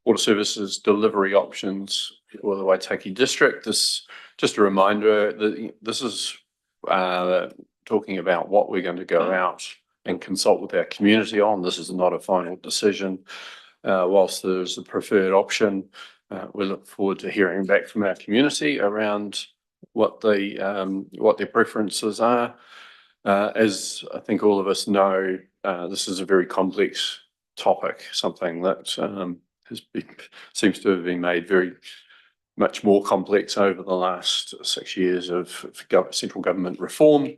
water services delivery options for the Waitaki District. Just a reminder that this is talking about what we're going to go out and consult with our community on. This is not a final decision. Whilst there's a preferred option, we look forward to hearing back from our community around what their preferences are. As I think all of us know, this is a very complex topic, something that seems to have been made very much more complex over the last 6 years of central government reform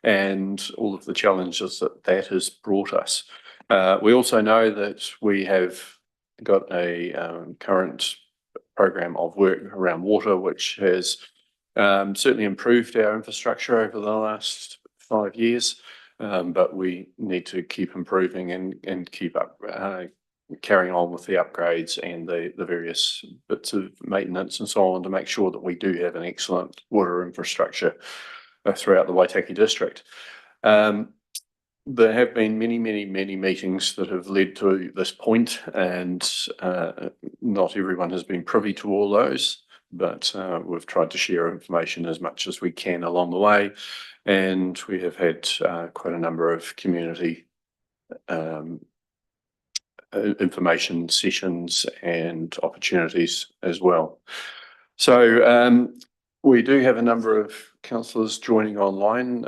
and all of the challenges that has brought us. We also know that we have got a current program of work around water, which has certainly improved our infrastructure over the last 5 years, but we need to keep improving and keep up carrying on with the upgrades and the various bits of maintenance and so on to make sure that we do have an excellent water infrastructure throughout the Waitaki District. There have been many meetings that have led to this point, and not everyone has been privy to all those, but we've tried to share information as much as we can along the way, and we have had quite a number of community information sessions and opportunities as well. So we do have a number of councillors joining online,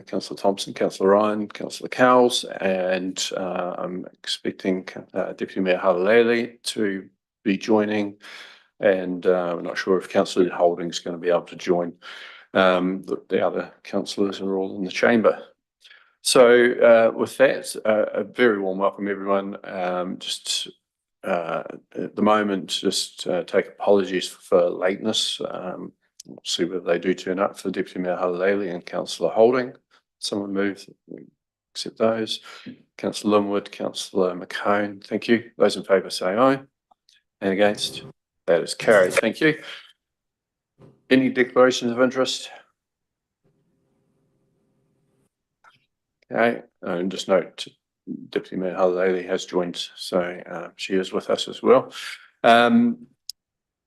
Councillor Thompson, Councillor Ryan, Councillor Cowles, and I'm expecting Deputy Mayor Halalele to be joining, and I'm not sure if Councillor Holding is going to be able to join. The other councillors are all in the chamber. So with that, a very warm welcome, everyone. Just at the moment, just take apologies for lateness. We'll see whether they do turn up for Deputy Mayor Halalele and Councillor Holding. Someone move, accept those. Councillor Linwood, Councillor McCone, thank you. Those in favour say aye. And against? That is carried, thank you. Any declarations of interest? Okay, and just note Deputy Mayor Halalele has joined, so she is with us as well.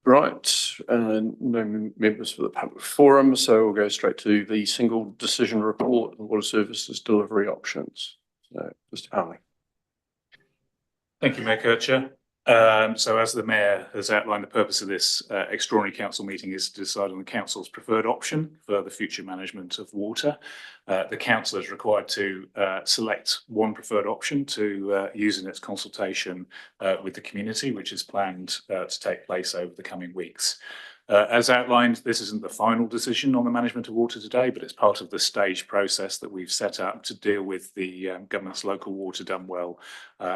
Right, no members for the public forum, so we'll go straight to the single decision report on water services delivery options. So, Mr. Harley. Thank you, Mayor Kircher. So as the Mayor has outlined, the purpose of this extraordinary council meeting is to decide on the council's preferred option for the future management of water. The council is required to select one preferred option to use in its consultation with the community, which is planned to take place over the coming weeks. As outlined, this isn't the final decision on the management of water today, but it's part of the staged process that we've set up to deal with the government's local water done well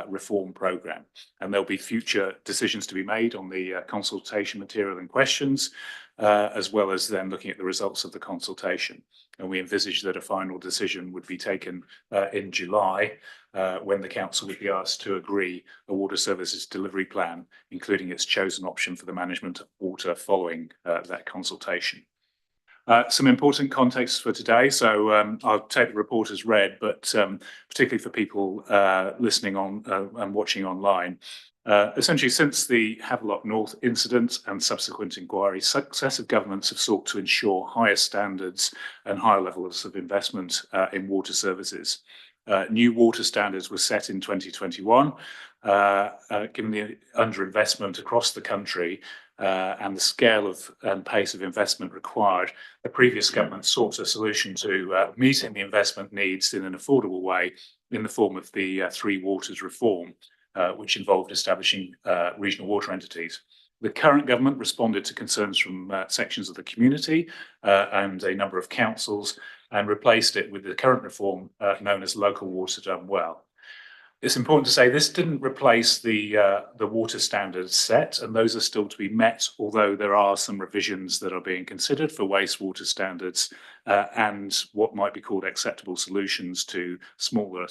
reform programme. And there'll be future decisions to be made on the consultation material and questions, as well as then looking at the results of the consultation. And we envisage that a final decision would be taken in July, when the council would be asked to agree a water services delivery plan, including its chosen option for the management of water following that consultation. Some important context for today. So I'll take the report as read, but particularly for people listening on and watching online. Essentially, since the Havelock North incident and subsequent inquiry, successive governments have sought to ensure higher standards and higher levels of investment in water services. New water standards were set in 2021, given the underinvestment across the country and the scale of and pace of investment required. The previous government sought a solution to meeting the investment needs in an affordable way in the form of the Three Waters reform, which involved establishing regional water entities. The current government responded to concerns from sections of the community and a number of councils and replaced it with the current reform known as local water done well. It's important to say this didn't replace the water standards set, and those are still to be met, although there are some revisions that are being considered for wastewater standards and what might be called acceptable solutions to smaller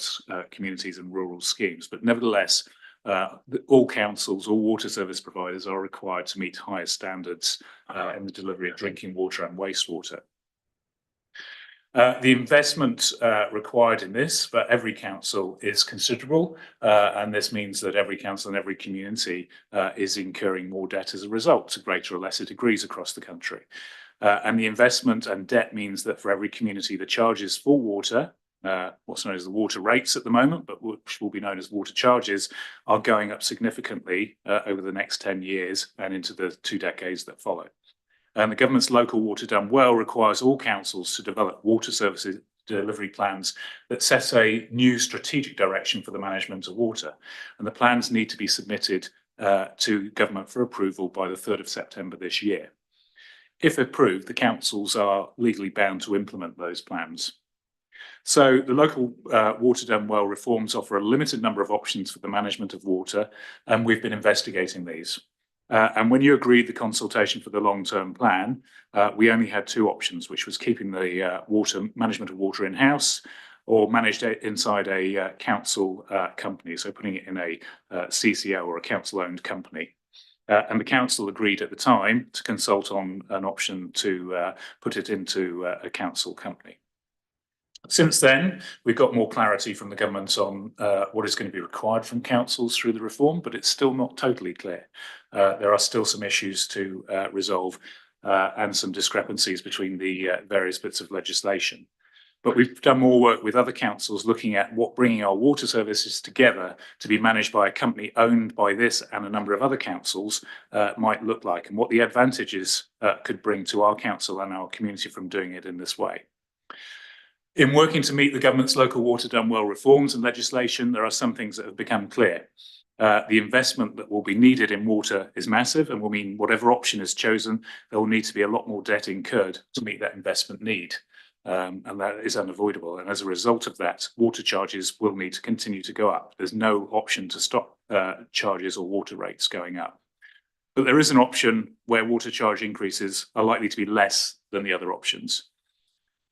communities and rural schemes. But nevertheless, all councils, all water service providers are required to meet higher standards in the delivery of drinking water and wastewater. The investment required in this for every council is considerable, and this means that every council and every community is incurring more debt as a result to greater or lesser degrees across the country. And the investment and debt means that for every community, the charges for water, what's known as the water rates at the moment, but which will be known as water charges, are going up significantly over the next 10 years and into the 2 decades that follow. And the government's local water done well requires all councils to develop water services delivery plans that set a new strategic direction for the management of water. And the plans need to be submitted to government for approval by the 3rd of September this year. If approved, the councils are legally bound to implement those plans. So the local water done well reforms offer a limited number of options for the management of water, and we've been investigating these. And when you agreed the consultation for the long-term plan, we only had 2 options, which was keeping the water management of water in-house or managed inside a council company, so putting it in a CCO or a council-owned company. And the council agreed at the time to consult on an option to put it into a council company. Since then, we've got more clarity from the government on what is going to be required from councils through the reform, but it's still not totally clear. There are still some issues to resolve and some discrepancies between the various bits of legislation. But we've done more work with other councils looking at what bringing our water services together to be managed by a company owned by this and a number of other councils might look like, and what the advantages could bring to our council and our community from doing it in this way. In working to meet the government's local water done well reforms and legislation, there are some things that have become clear. The investment that will be needed in water is massive and will mean whatever option is chosen, there will need to be a lot more debt incurred to meet that investment need. And that is unavoidable. And as a result of that, water charges will need to continue to go up. There's no option to stop charges or water rates going up. But there is an option where water charge increases are likely to be less than the other options.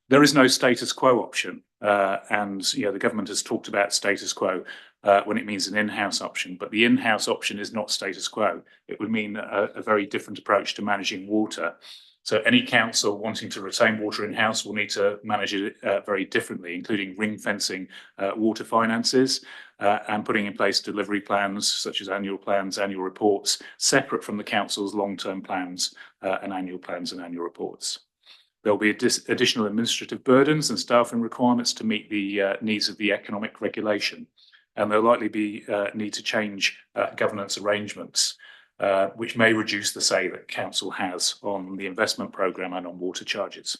There is no status quo option, and the government has talked about status quo when it means an in-house option, but the in-house option is not status quo. It would mean a very different approach to managing water. So any council wanting to retain water in-house will need to manage it very differently, including ring fencing water finances and putting in place delivery plans such as annual plans, annual reports, separate from the council's long-term plans and annual reports. There will be additional administrative burdens and staffing requirements to meet the needs of the economic regulation. And there'll likely be need to change governance arrangements, which may reduce the say that council has on the investment programme and on water charges.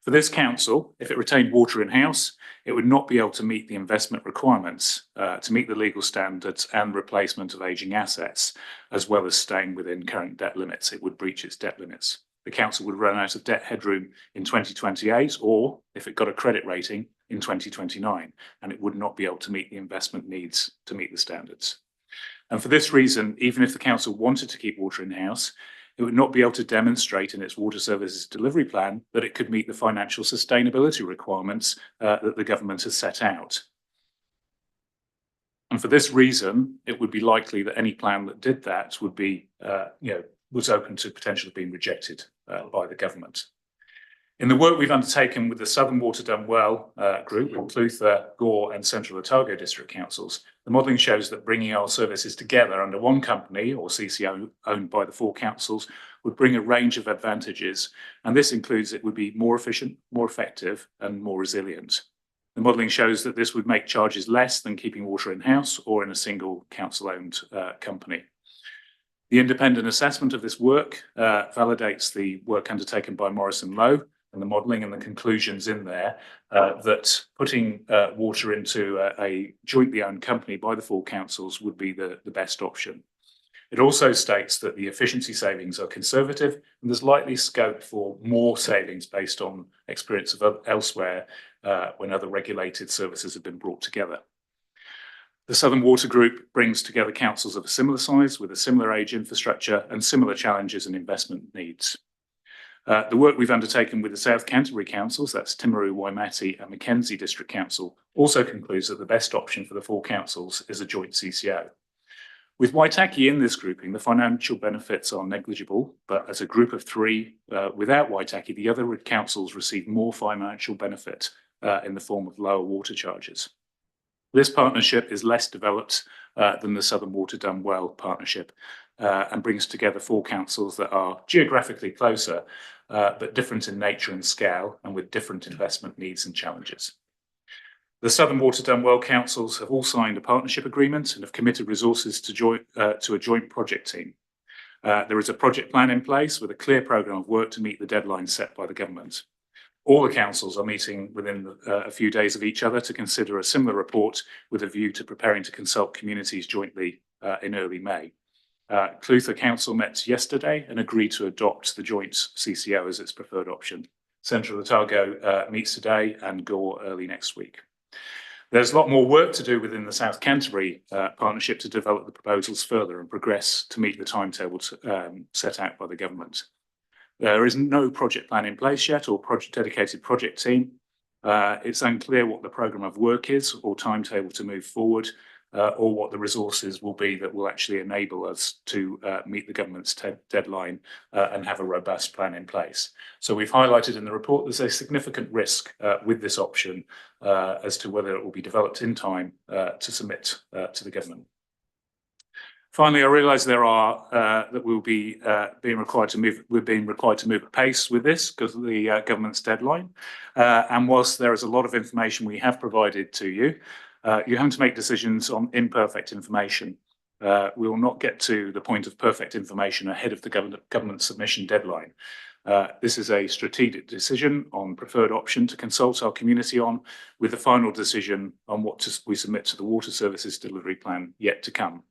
For this council, if it retained water in-house, it would not be able to meet the investment requirements to meet the legal standards and replacement of ageing assets, as well as staying within current debt limits. It would breach its debt limits. The council would run out of debt headroom in 2028, or if it got a credit rating, in 2029, and it would not be able to meet the investment needs to meet the standards. And for this reason, even if the council wanted to keep water in-house, it would not be able to demonstrate in its water services delivery plan that it could meet the financial sustainability requirements that the government has set out. And for this reason, it would be likely that any plan that did that would be, was open to potentially being rejected by the government. In the work we've undertaken with the Southern Water Done Well group, with Clutha, Gore and Central Otago District Councils, the modelling shows that bringing our services together under one company or CCO owned by the 4 councils would bring a range of advantages, and this includes it would be more efficient, more effective and more resilient. The modelling shows that this would make charges less than keeping water in-house or in a single council-owned company. The independent assessment of this work validates the work undertaken by Morrison Lowe and the modelling and the conclusions in there that putting water into a jointly owned company by the 4 councils would be the best option. It also states that the efficiency savings are conservative and there's likely scope for more savings based on experience of elsewhere when other regulated services have been brought together. The Southern Water Group brings together councils of a similar size with a similar age infrastructure and similar challenges and investment needs. The work we've undertaken with the South Canterbury councils, that's Timaru, Waimate and Mackenzie District Council, also concludes that the best option for the 4 councils is a joint CCO. With Waitaki in this grouping, the financial benefits are negligible, but as a group of three, without Waitaki, the other councils receive more financial benefit in the form of lower water charges. This partnership is less developed than the Southern Water Done Well partnership and brings together four councils that are geographically closer, but different in nature and scale and with different investment needs and challenges. The Southern Water Done Well councils have all signed a partnership agreement and have committed resources to a joint project team. There is a project plan in place with a clear programme of work to meet the deadline set by the government. All the councils are meeting within a few days of each other to consider a similar report with a view to preparing to consult communities jointly in early May. Clutha Council met yesterday and agreed to adopt the joint CCO as its preferred option. Central Otago meets today and Gore early next week. There's a lot more work to do within the South Canterbury partnership to develop the proposals further and progress to meet the timetable set out by the government. There is no project plan in place yet or dedicated project team. It's unclear what the programme of work is or timetable to move forward or what the resources will be that will actually enable us to meet the government's deadline and have a robust plan in place. So we've highlighted in the report there's a significant risk with this option as to whether it will be developed in time to submit to the government. Finally, I realise there are that we'll be being required to move. We're being required to move at pace with this because of the government's deadline. And whilst there is a lot of information we have provided to you, you have to make decisions on imperfect information. We will not get to the point of perfect information ahead of the government submission deadline. This is a strategic decision on preferred option to consult our community on, with the final decision on what we submit to the Water Services Delivery Plan yet to come.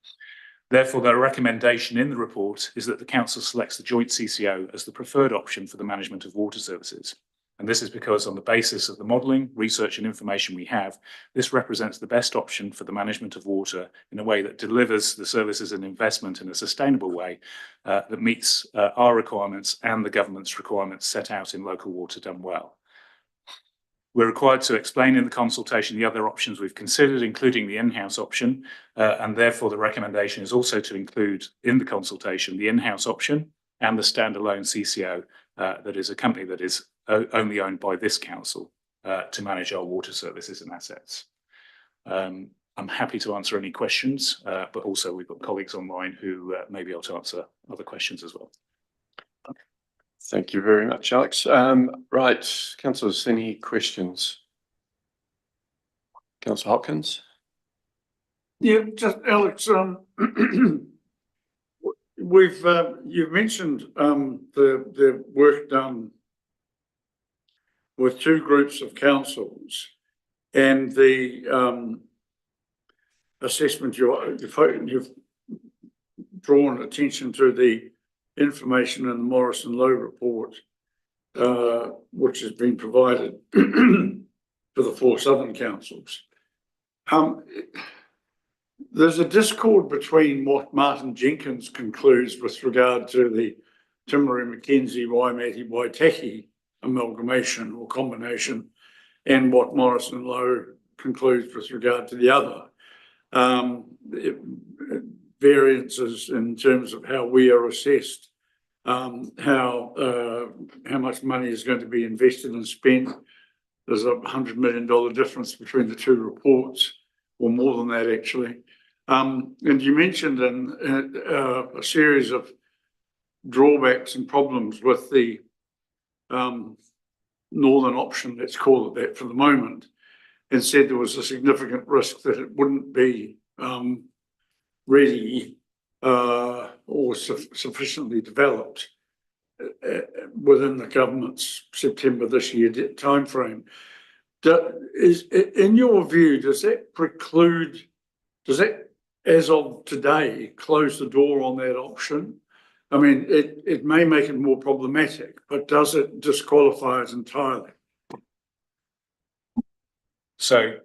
Therefore, the recommendation in the report is that the Council selects the joint CCO as the preferred option for the management of water services. And this is because on the basis of the modelling, research and information we have, this represents the best option for the management of water in a way that delivers the services and investment in a sustainable way that meets our requirements and the government's requirements set out in Local Water Done Well. We're required to explain in the consultation the other options we've considered, including the in-house option, and therefore the recommendation is also to include in the consultation the in-house option and the standalone CCO that is a company that is only owned by this council to manage our water services and assets. I'm happy to answer any questions, but also we've got colleagues online who may be able to answer other questions as well. Thank you very much, Alex. Right, councillors, any questions? Councillor Hopkins? Yeah, just Alex, you've mentioned the work done with two groups of councils and the assessment you've drawn attention to the information in the Morrison Lowe report, which has been provided for the four southern councils. There's a discord between what Martin Jenkins concludes with regard to the Timaru Mackenzie Waimate Waitaki amalgamation or combination and what Morrison Lowe concludes with regard to the other. Variances in terms of how we are assessed, how much money is going to be invested and spent. There's $100 million difference between the two reports, or more than that actually. And you mentioned a series of drawbacks and problems with the northern option, let's call it that for the moment, and said there was a significant risk that it wouldn't be ready or sufficiently developed within the government's September this year timeframe. In your view, does that preclude, does that, as of today, close the door on that option? I mean, it may make it more problematic, but does it disqualify it entirely? So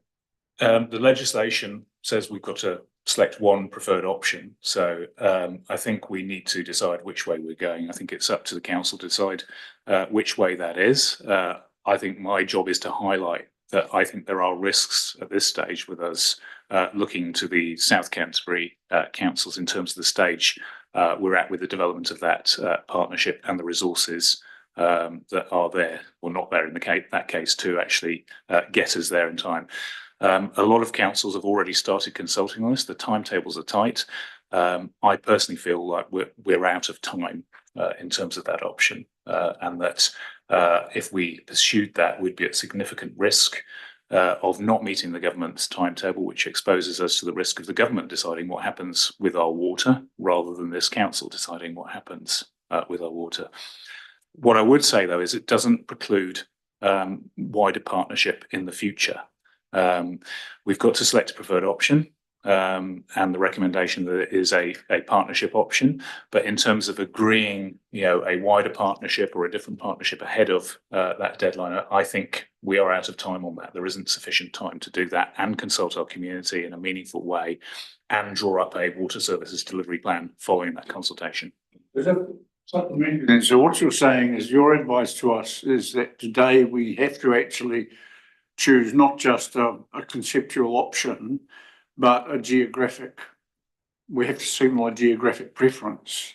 the legislation says we've got to select one preferred option. So I think we need to decide which way we're going. I think it's up to the council to decide which way that is. I think my job is to highlight that I think there are risks at this stage with us looking to the South Canterbury councils in terms of the stage we're at with the development of that partnership and the resources that are there or not there in that case to actually get us there in time. A lot of councils have already started consulting on this. The timetables are tight. I personally feel like we're out of time in terms of that option, and that if we pursued that, we'd be at significant risk of not meeting the government's timetable, which exposes us to the risk of the government deciding what happens with our water rather than this council deciding what happens with our water. What I would say, though, is it doesn't preclude wider partnership in the future. We've got to select a preferred option, and the recommendation that it is a partnership option. But in terms of agreeing, a wider partnership or a different partnership ahead of that deadline, I think we are out of time on that. There isn't sufficient time to do that and consult our community in a meaningful way and draw up a water services delivery plan following that consultation. So what you're saying is your advice to us is that today we have to actually choose not just a conceptual option, but we have to signal a geographic preference.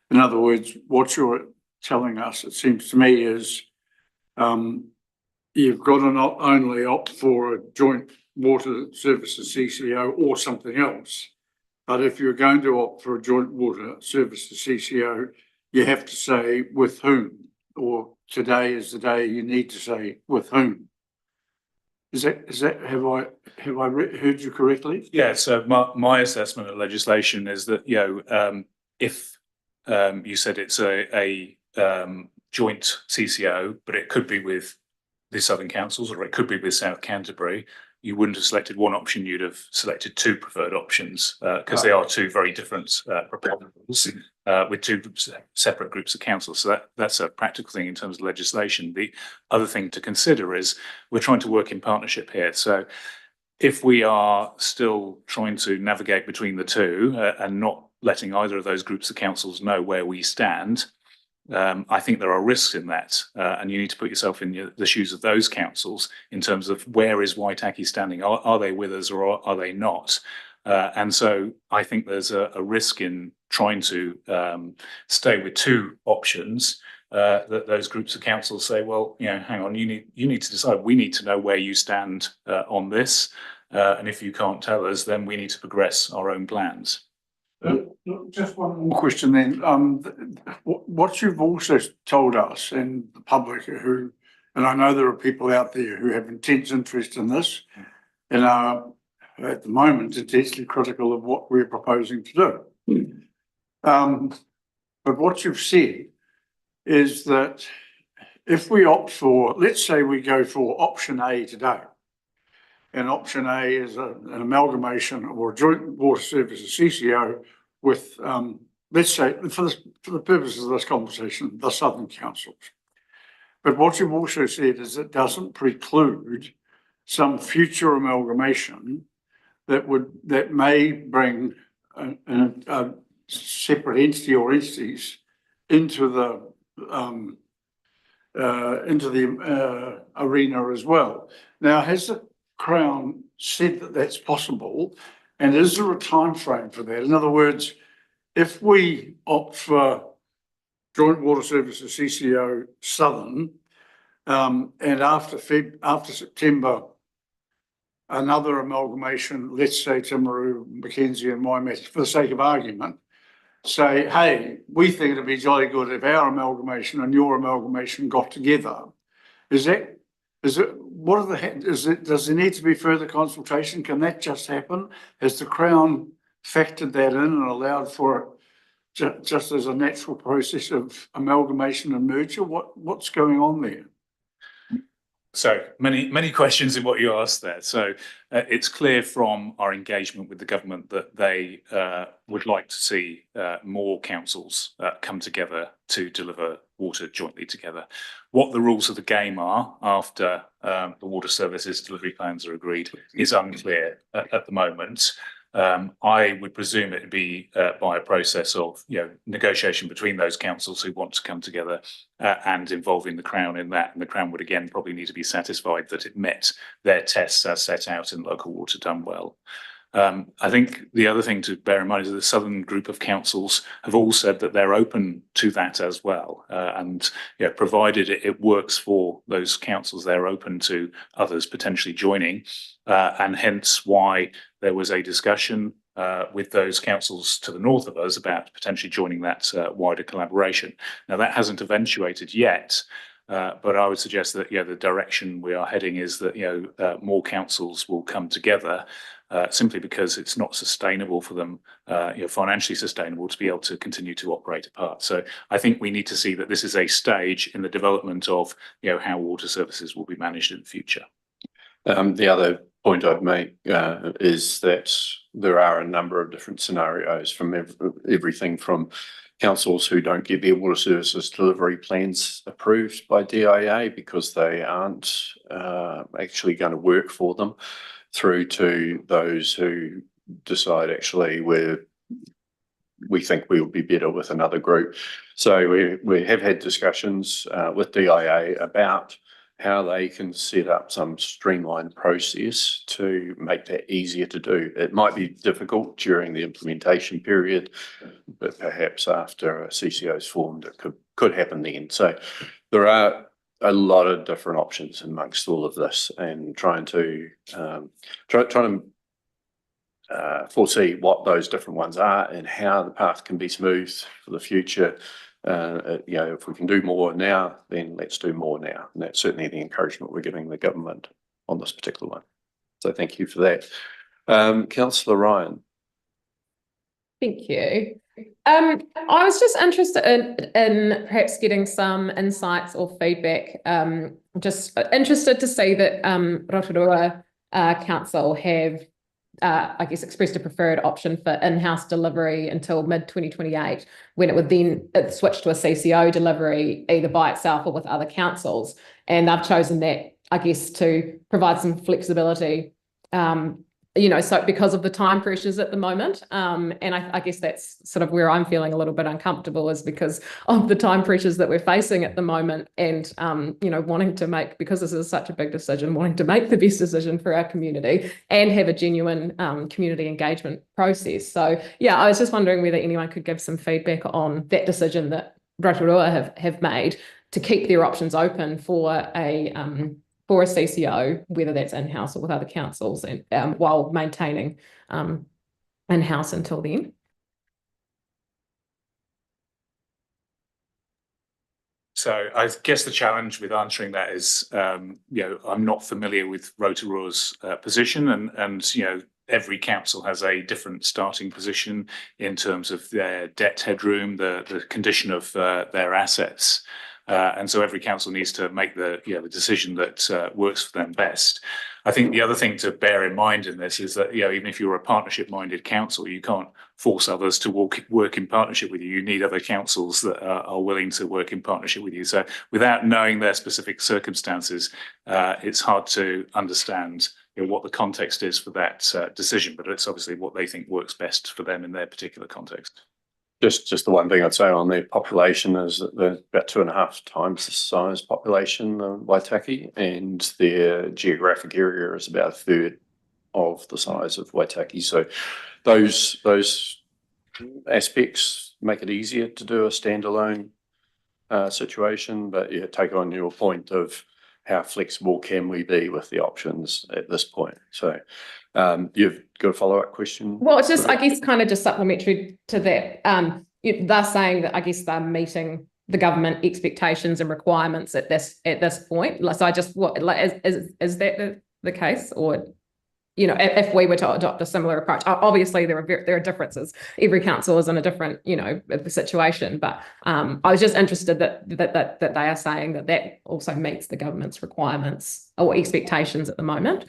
In other words, what you're telling us, it seems to me, is you've got to not only opt for a joint water services CCO or something else, but if you're going to opt for a joint water services CCO, you have to say with whom, or today is the day you need to say with whom. Have I heard you correctly? Yeah. So my assessment of legislation is that if you said it's a joint CCO, but it could be with the Southern Councils or it could be with South Canterbury, you wouldn't have selected one option. You'd have selected two preferred options because they are two very different proposals with two separate groups of councils. So that's a practical thing in terms of legislation. The other thing to consider is we're trying to work in partnership here. So if we are still trying to navigate between the two and not letting either of those groups of councils know where we stand, I think there are risks in that, and you need to put yourself in the shoes of those councils in terms of where is Waitaki standing? Are they with us or are they not? And so I think there's a risk in trying to stay with two options that those groups of councils say, well, hang on, you need to decide. We need to know where you stand on this, and if you can't tell us, then we need to progress our own plans. Just one more question then. What you've also told us and the public and I know there are people out there who have intense interest in this and are at the moment intensely critical of what we're proposing to do. But what you've said is that if we opt for, let's say we go for option A today, and option A is an amalgamation or a joint water services CCO with, let's say, for the purposes of this conversation, the Southern Councils. But what you've also said is it doesn't preclude some future amalgamation that may bring a separate entity or entities into the arena as well. Now, has the Crown said that that's possible, and is there a time frame for that? In other words, if we opt for joint water services CCO Southern, and after September, another amalgamation, let's say Timaru, Mackenzie and Waimate, for the sake of argument, say, hey, we think it'd be jolly good if our amalgamation and your amalgamation got together. Does there need to be further consultation? Can that just happen? Has the Crown factored that in and allowed for it just as a natural process of amalgamation and merger? What's going on there? So many questions in what you asked there. So it's clear from our engagement with the government that they would like to see more councils come together to deliver water jointly together. What the rules of the game are after the water services delivery plans are agreed is unclear at the moment. I would presume it'd be by a process of negotiation between those councils who want to come together and involving the Crown in that. And the Crown would again probably need to be satisfied that it met their tests as set out in Local Water Done Well. I think the other thing to bear in mind is the southern group of councils have all said that they're open to that as well. And provided it works for those councils, they're open to others potentially joining. And hence why there was a discussion with those councils to the north of us about potentially joining that wider collaboration. Now, that hasn't eventuated yet. But I would suggest that the direction we are heading is that more councils will come together simply because it's not sustainable for them, financially sustainable to be able to continue to operate apart. So I think we need to see that this is a stage in the development of how water services will be managed in the future. The other point I'd make is that there are a number of different scenarios from everything from councils who don't get their water services delivery plans approved by DIA because they aren't actually going to work for them, through to those who decide actually we think we will be better with another group. So we have had discussions with DIA about how they can set up some streamlined process to make that easier to do. It might be difficult during the implementation period, but perhaps after a CCO is formed, it could happen then. So there are a lot of different options amongst all of this, and trying to foresee what those different ones are and how the path can be smoothed for the future. If we can do more now, then let's do more now. And that's certainly the encouragement we're giving the government on this particular one. So thank you for that. Councillor Ryan. Thank you. I was just interested in perhaps getting some insights or feedback. Just interested to see that Rotorua Council have I guess expressed a preferred option for in-house delivery until mid-2028, when it would then switch to a CCO delivery either by itself or with other councils. And they've chosen that, I guess, to provide some flexibility, so because of the time pressures at the moment. And I guess that's sort of where I'm feeling a little bit uncomfortable, is because of the time pressures that we're facing at the moment, and, wanting to make, because this is such a big decision, wanting to make the best decision for our community and have a genuine community engagement process. So, yeah, I was just wondering whether anyone could give some feedback on that decision that Rotorua have made to keep their options open for a CCO, whether that's in-house or with other councils, and while maintaining in-house until then. So I guess the challenge with answering that is, I'm not familiar with Rotorua's position, and every council has a different starting position in terms of their debt headroom, the condition of their assets. And so every council needs to make the decision that works for them best. I think the other thing to bear in mind in this is that even if you're a partnership-minded council, you can't force others to work in partnership with you. You need other councils that are willing to work in partnership with you. So without knowing their specific circumstances, it's hard to understand what the context is for that decision. But it's obviously what they think works best for them in their particular context. Just the one thing I'd say on their population is that they're about 2.5 times the size population of Waitaki, and their geographic area is about 1/3 of the size of Waitaki. So those aspects make it easier to do a standalone situation. But yeah, take on your point of how flexible can we be with the options at this point. So you've got a follow-up question? Well, it's just, I guess, kind of just supplementary to that. They're saying that, I guess, they're meeting the government expectations and requirements at this point. So I just, is that the case? Or, if we were to adopt a similar approach, obviously there are differences. Every council is in a different, situation. But I was just interested that they are saying that also meets the government's requirements or expectations at the moment.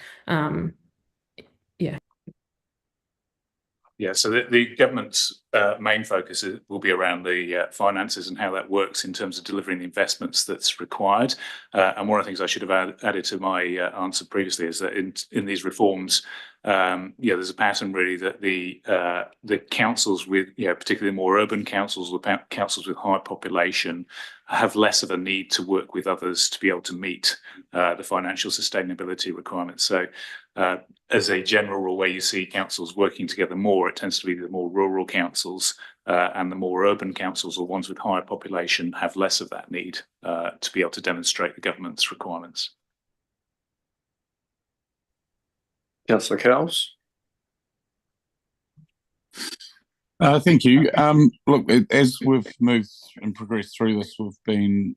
Yeah, so the government's main focus will be around the finances and how that works in terms of delivering the investments that's required. And one of the things I should have added to my answer previously is that in these reforms, there's a pattern really that the councils with, particularly more urban councils or councils with high population have less of a need to work with others to be able to meet the financial sustainability requirements. So as a general rule, where you see councils working together more, it tends to be the more rural councils and the more urban councils or ones with higher population have less of that need to be able to demonstrate the government's requirements. Councillor Cowles? Thank you. Look, as we've moved and progressed through this, we've been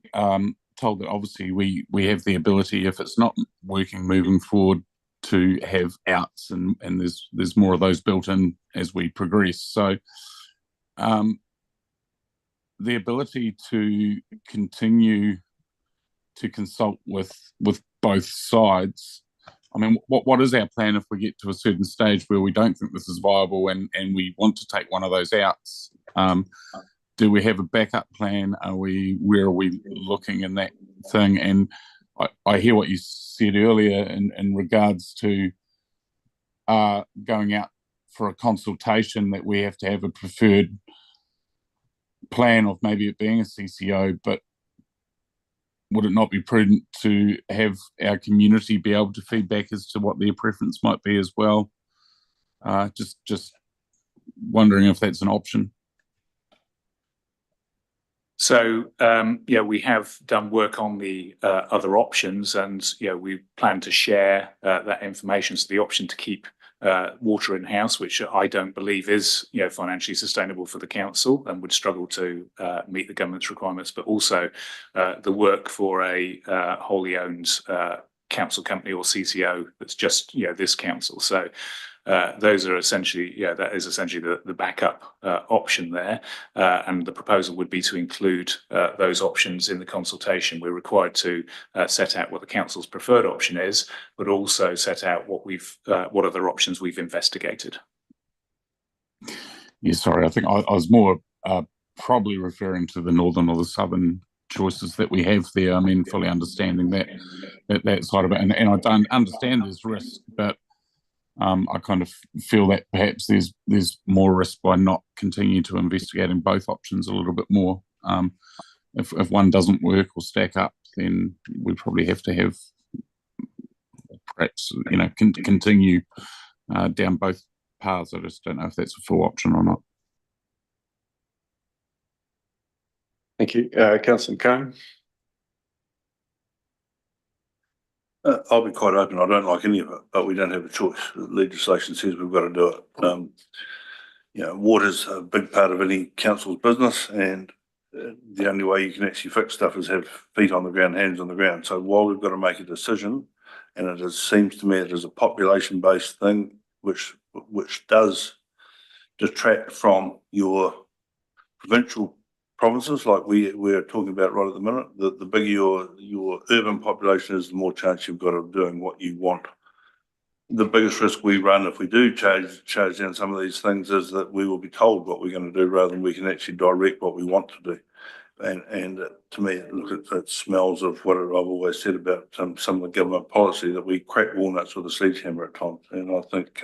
told that obviously we have the ability, if it's not working moving forward, to have outs, and there's more of those built in as we progress. So the ability to continue to consult with both sides. I mean, what is our plan if we get to a certain stage where we don't think this is viable and we want to take one of those outs? Do we have a backup plan? Where are we looking in that thing? And I hear what you said earlier in regards to going out for a consultation, that we have to have a preferred plan of maybe it being a CCO, but would it not be prudent to have our community be able to feedback as to what their preference might be as well? Just wondering if that's an option. So, we have done work on the other options, and we plan to share that information. So the option to keep water in-house, which I don't believe is financially sustainable for the council and would struggle to meet the government's requirements, but also the work for a wholly owned council company or CCO that's just this council. So those are essentially that is essentially the backup option there, and the proposal would be to include those options in the consultation. We're required to set out what the council's preferred option is, but also set out what other options we've investigated. Yeah, sorry, I think I was more probably referring to the northern or the southern choices that we have there. I mean, fully understanding that side of it, and I don't understand there's risk, but I kind of feel that perhaps there's more risk by not continuing to investigate in both options a little bit more. If one doesn't work or stack up, then we probably have to have perhaps continue down both paths. I just don't know if that's a full option or not. Thank you. Councillor Cone? I'll be quite open. I don't like any of it, but we don't have a choice. The legislation says we've got to do it. Water's a big part of any council's business, and the only way you can actually fix stuff is have feet on the ground, hands on the ground. So while we've got to make a decision, and seems to me it is a population-based thing, which does detract from your provincial provinces, like we're talking about right at the minute. The bigger your urban population is, the more chance you've got of doing what you want. The biggest risk we run if we do charge down some of these things is that we will be told what we're going to do rather than we can actually direct what we want to do. And to me, it smells of what I've always said about some of the government policy, that we crack walnuts with a sledgehammer at times. And I think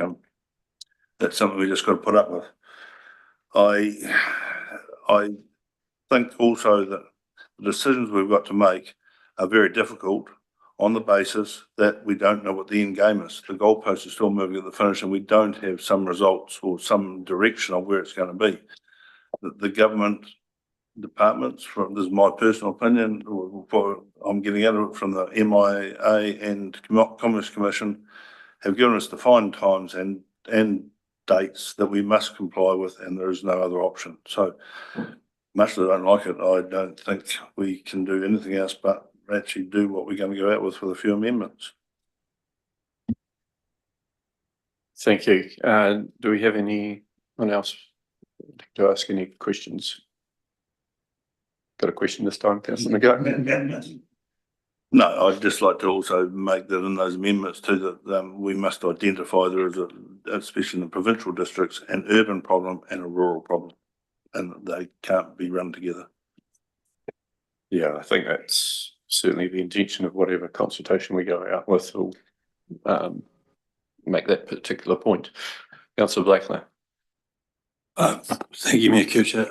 that's something we just got to put up with. I think also that the decisions we've got to make are very difficult on the basis that we don't know what the end game is. The goalpost is still moving at the finish, and we don't have some results or some direction of where it's going to be. The government departments, this is my personal opinion, I'm getting out of it from the MIA and Commerce Commission, have given us defined times and dates that we must comply with, and there is no other option. So much as I don't like it, I don't think we can do anything else but actually do what we're going to go out with a few amendments. Thank you. Do we have anyone else to ask any questions? Got a question this time, Councillor McGowan? No, I'd just like to also make that in those amendments too, that we must identify there is, especially in the provincial districts, an urban problem and a rural problem, and they can't be run together. Yeah, I think that's certainly the intention of whatever consultation we go out with. make that particular point. Councillor Blackler. Thank you, Mayor Kircher.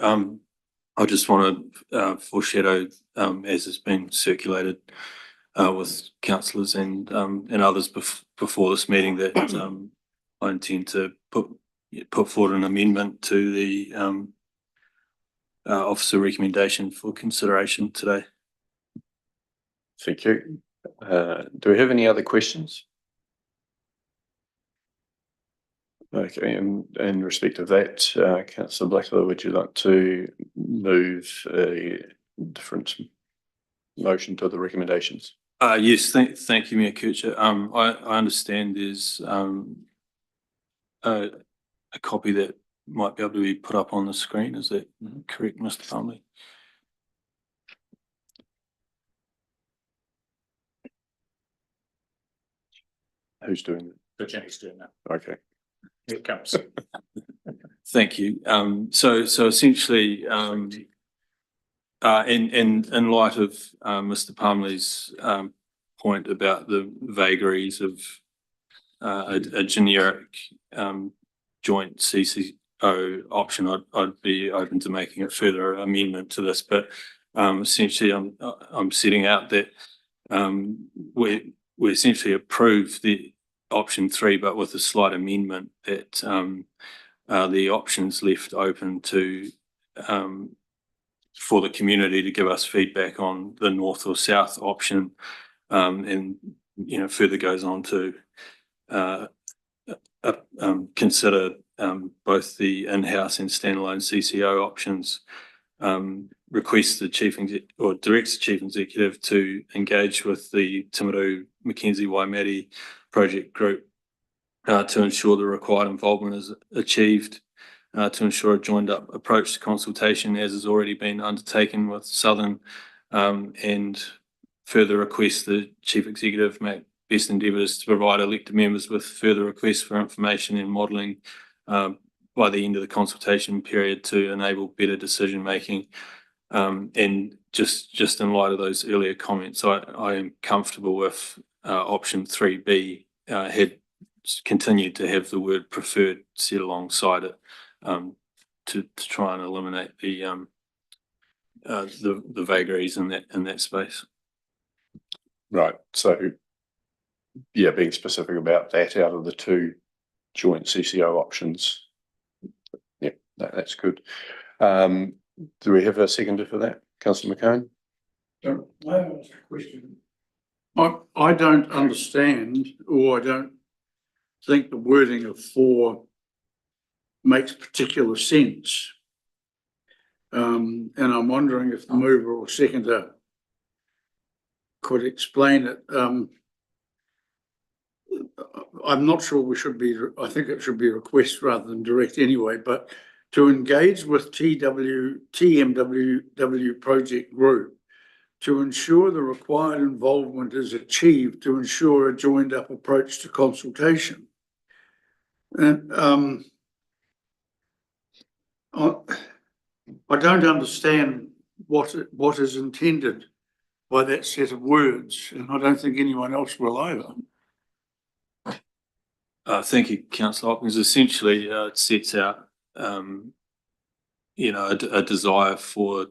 I just want to foreshadow, as has been circulated with councillors and others before this meeting, that I intend to put forward an amendment to the officer recommendation for consideration today. Thank you. Do we have any other questions? Okay, in respect of that, Councillor Blackler, would you like to move a different motion to the recommendations? Yes, thank you, Mayor Kircher. I understand there's a copy that might be able to be put up on the screen. Is that correct, Mr. Plumley? Who's doing So Jenny's doing that. that? Okay. Here it comes. Thank you. So essentially, in light of Mr. Plumley's point about the vagaries of a generic joint CCO option, I'd be open to making a further amendment to this. But essentially, I'm setting out that we essentially approve the option 3, but with a slight amendment that the options left open to for the community to give us feedback on the north or south option, and further goes on to consider both the in-house and standalone CCO options. Request the directs the chief executive to engage with the Timaru Mackenzie Waimate project group to ensure the required involvement is achieved, to ensure a joined up approach to consultation as has already been undertaken with Southern, and further request the chief executive make best endeavours to provide elected members with further requests for information and modelling by the end of the consultation period to enable better decision making. And just in light of those earlier comments, I am comfortable with option 3B had continued to have the word preferred set alongside it, to try and eliminate the vagaries in that space. Right. So, yeah, being specific about that, out of the 2 joint CCO options. Yeah, that's good. Do we have a seconder for that? Councillor McCone? I have a question. I don't understand, or I don't think the wording of 4 makes particular sense. And I'm wondering if the mover or seconder could explain it. I'm not sure we should be, I think it should be request rather than direct anyway, but to engage with TMWW project group to ensure the required involvement is achieved to ensure a joined up approach to consultation. And I don't understand what is intended by that set of words, and I don't think anyone else will either. Thank you, Councillor Hopkins. Essentially, it sets out a desire for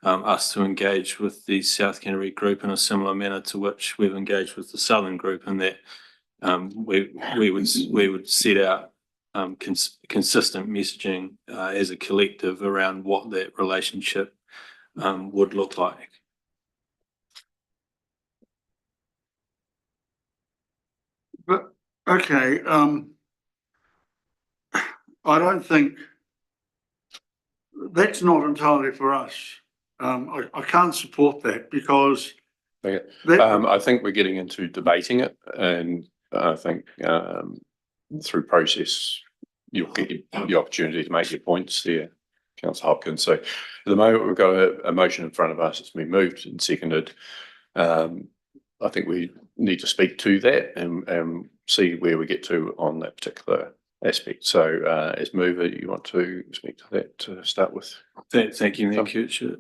us to engage with the South Canterbury group in a similar manner to which we've engaged with the Southern group, and that we would set out consistent messaging as a collective around what that relationship would look like. But okay, I don't think that's not entirely for us. I can't support that because Okay. that, I think we're getting into debating it, and I think through process you'll get the opportunity to make your points there, Councillor Hopkins. So at the moment we've got a motion in front of us. It's been moved and seconded. I think we need to speak to that and see where we get to on that particular aspect. So as mover, you want to speak to that to start with? Thank you, Mayor Kircher.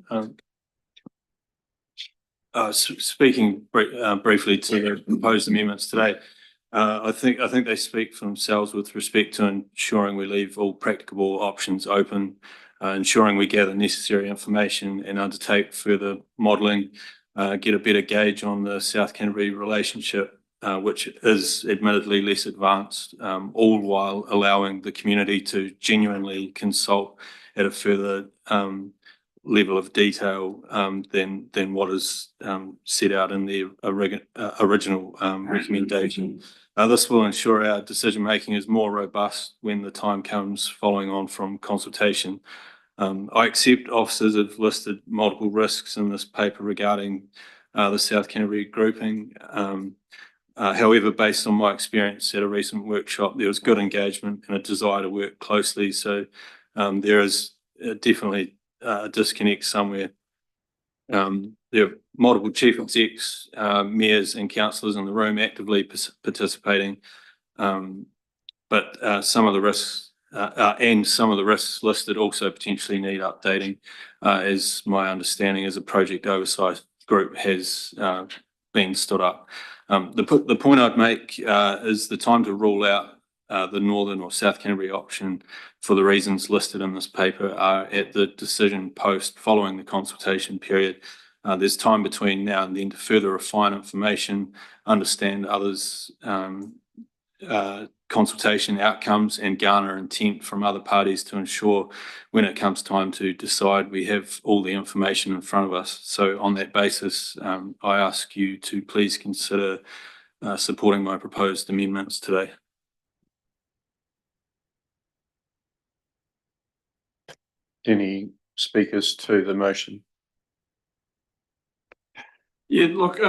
Speaking briefly to the proposed amendments today, I think they speak for themselves with respect to ensuring we leave all practicable options open, ensuring we gather necessary information and undertake further modelling, get a better gauge on the South Canterbury relationship, which is admittedly less advanced, all while allowing the community to genuinely consult at a further level of detail than what is set out in the original recommendation. This will ensure our decision making is more robust when the time comes following on from consultation. I accept officers have listed multiple risks in this paper regarding the South Canterbury grouping. However, based on my experience at a recent workshop, there was good engagement and a desire to work closely. So there is definitely a disconnect somewhere. There are multiple chief execs, mayors and councillors in the room actively participating. But some of the risks and some of the risks listed also potentially need updating, as my understanding is a project oversight group has been stood up. The point I'd make is the time to rule out the Northern or South Canterbury option for the reasons listed in this paper are at the decision post following the consultation period. There's time between now and then to further refine information, understand others' consultation outcomes and garner intent from other parties to ensure when it comes time to decide we have all the information in front of us. So on that basis, I ask you to please consider supporting my proposed amendments today. Any speakers to the motion? Yeah, look,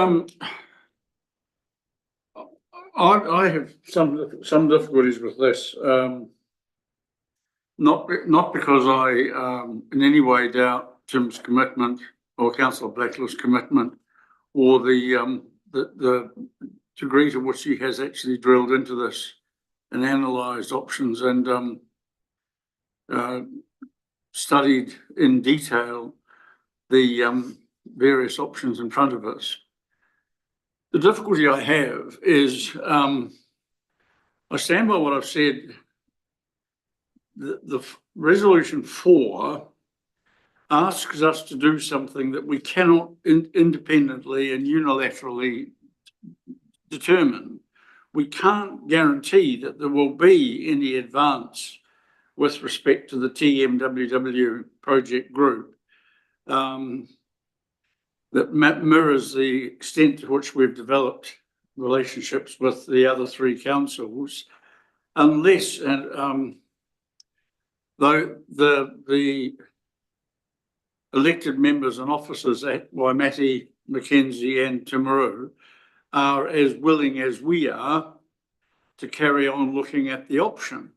I have some difficulties with this. Not because I in any way doubt Tim's commitment or Councillor Blacklist's commitment or the degree to which he has actually drilled into this and analysed options and studied in detail the various options in front of us. The difficulty I have is I stand by what I've said. The resolution 4 asks us to do something that we cannot independently and unilaterally determine. We can't guarantee that there will be any advance with respect to the TMWW project group that mirrors the extent to which we've developed relationships with the other 3 councils, unless though the elected members and officers at Waimati, Mackenzie and Timaru are as willing as we are to carry on looking at the option.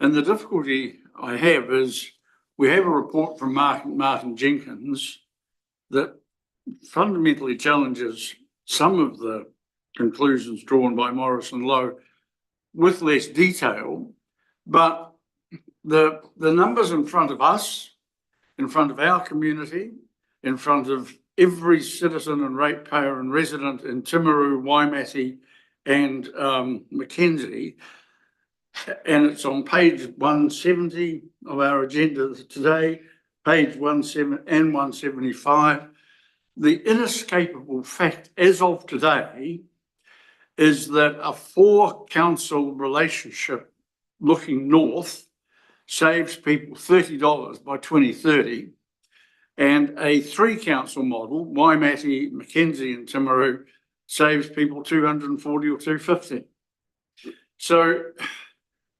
And the difficulty I have is we have a report from Martin Jenkins that fundamentally challenges some of the conclusions drawn by Morris and Lowe with less detail, but the numbers in front of us, in front of our community, in front of every citizen and ratepayer and resident in Timaru, Waimati and Mackenzie, and it's on page 170 of our agenda today, page 170 and 175. The inescapable fact as of today is that a 4-council relationship looking north saves people $30 by 2030, and a 3-council model, Waimati, Mackenzie and Timaru, saves people $240 or $250. So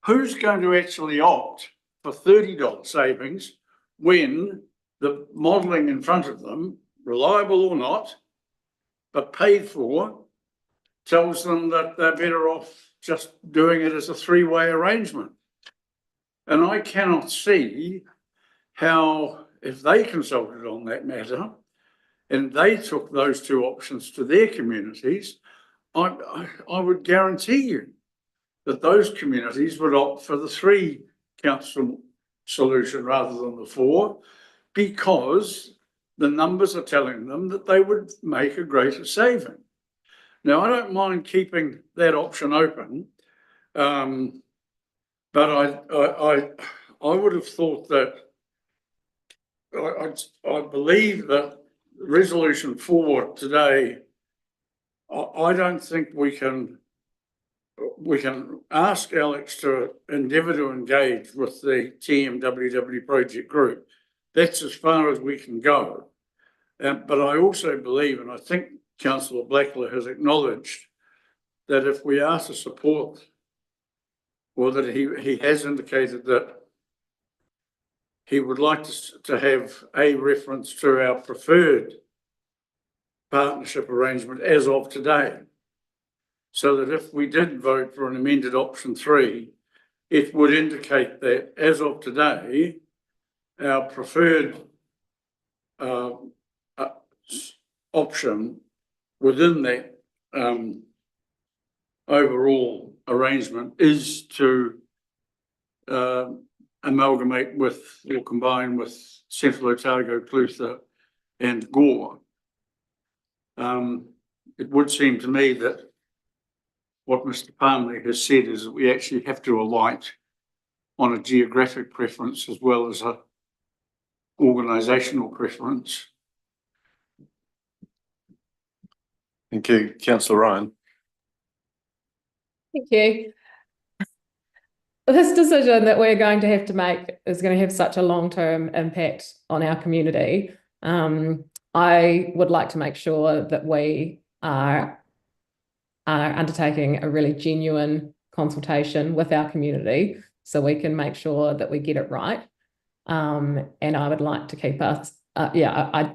who's going to actually opt for $30 savings when the modelling in front of them, reliable or not, but paid for, tells them that they're better off just doing it as a 3-way arrangement? And I cannot see how, if they consulted on that matter and they took those 2 options to their communities, I would guarantee you that those communities would opt for the 3-council solution rather than the 4, because the numbers are telling them that they would make a greater saving. Now, I don't mind keeping that option open. But I would have thought that I believe that resolution 4 today, I don't think we can ask Alex to endeavour to engage with the TMWW project group. That's as far as we can go. But I also believe, and I think Councillor Blackler has acknowledged, that if we are to support, or that he has indicated that he would like to have a reference to our preferred partnership arrangement as of today. So that if we did vote for an amended option 3, it would indicate that as of today, our preferred option within that overall arrangement is to amalgamate with or combine with Central Otago, Clutha and Gore. It would seem to me that what Mr. Palmer has said is that we actually have to alight on a geographic preference as well as a organisational preference. Thank you, Councillor Ryan. Thank you. This decision that we're going to have to make is going to have such a long-term impact on our community. I would like to make sure that we are undertaking a really genuine consultation with our community so we can make sure that we get it right. And I would like to keep us, I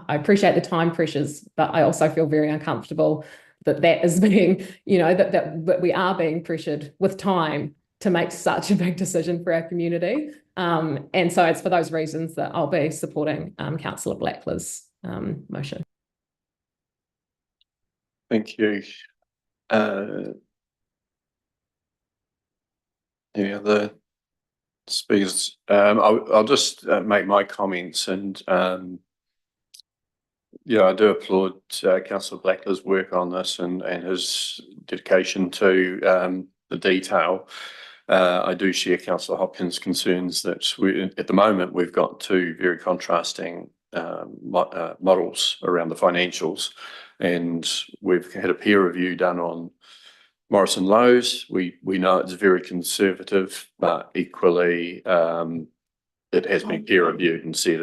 appreciate the time pressures, but I also feel very uncomfortable that is being, that we are being pressured with time to make such a big decision for our community. And so it's for those reasons that I'll be supporting Councillor Blackler's motion. Thank you. Any other speakers? I'll just make my comments, and I do applaud Councillor Blackler's work on this and his dedication to the detail. I do share Councillor Hopkins' concerns that at the moment we've got two very contrasting models around the financials, and we've had a peer review done on Morrison Lowe's. We know it's very conservative, but equally it has been peer reviewed and said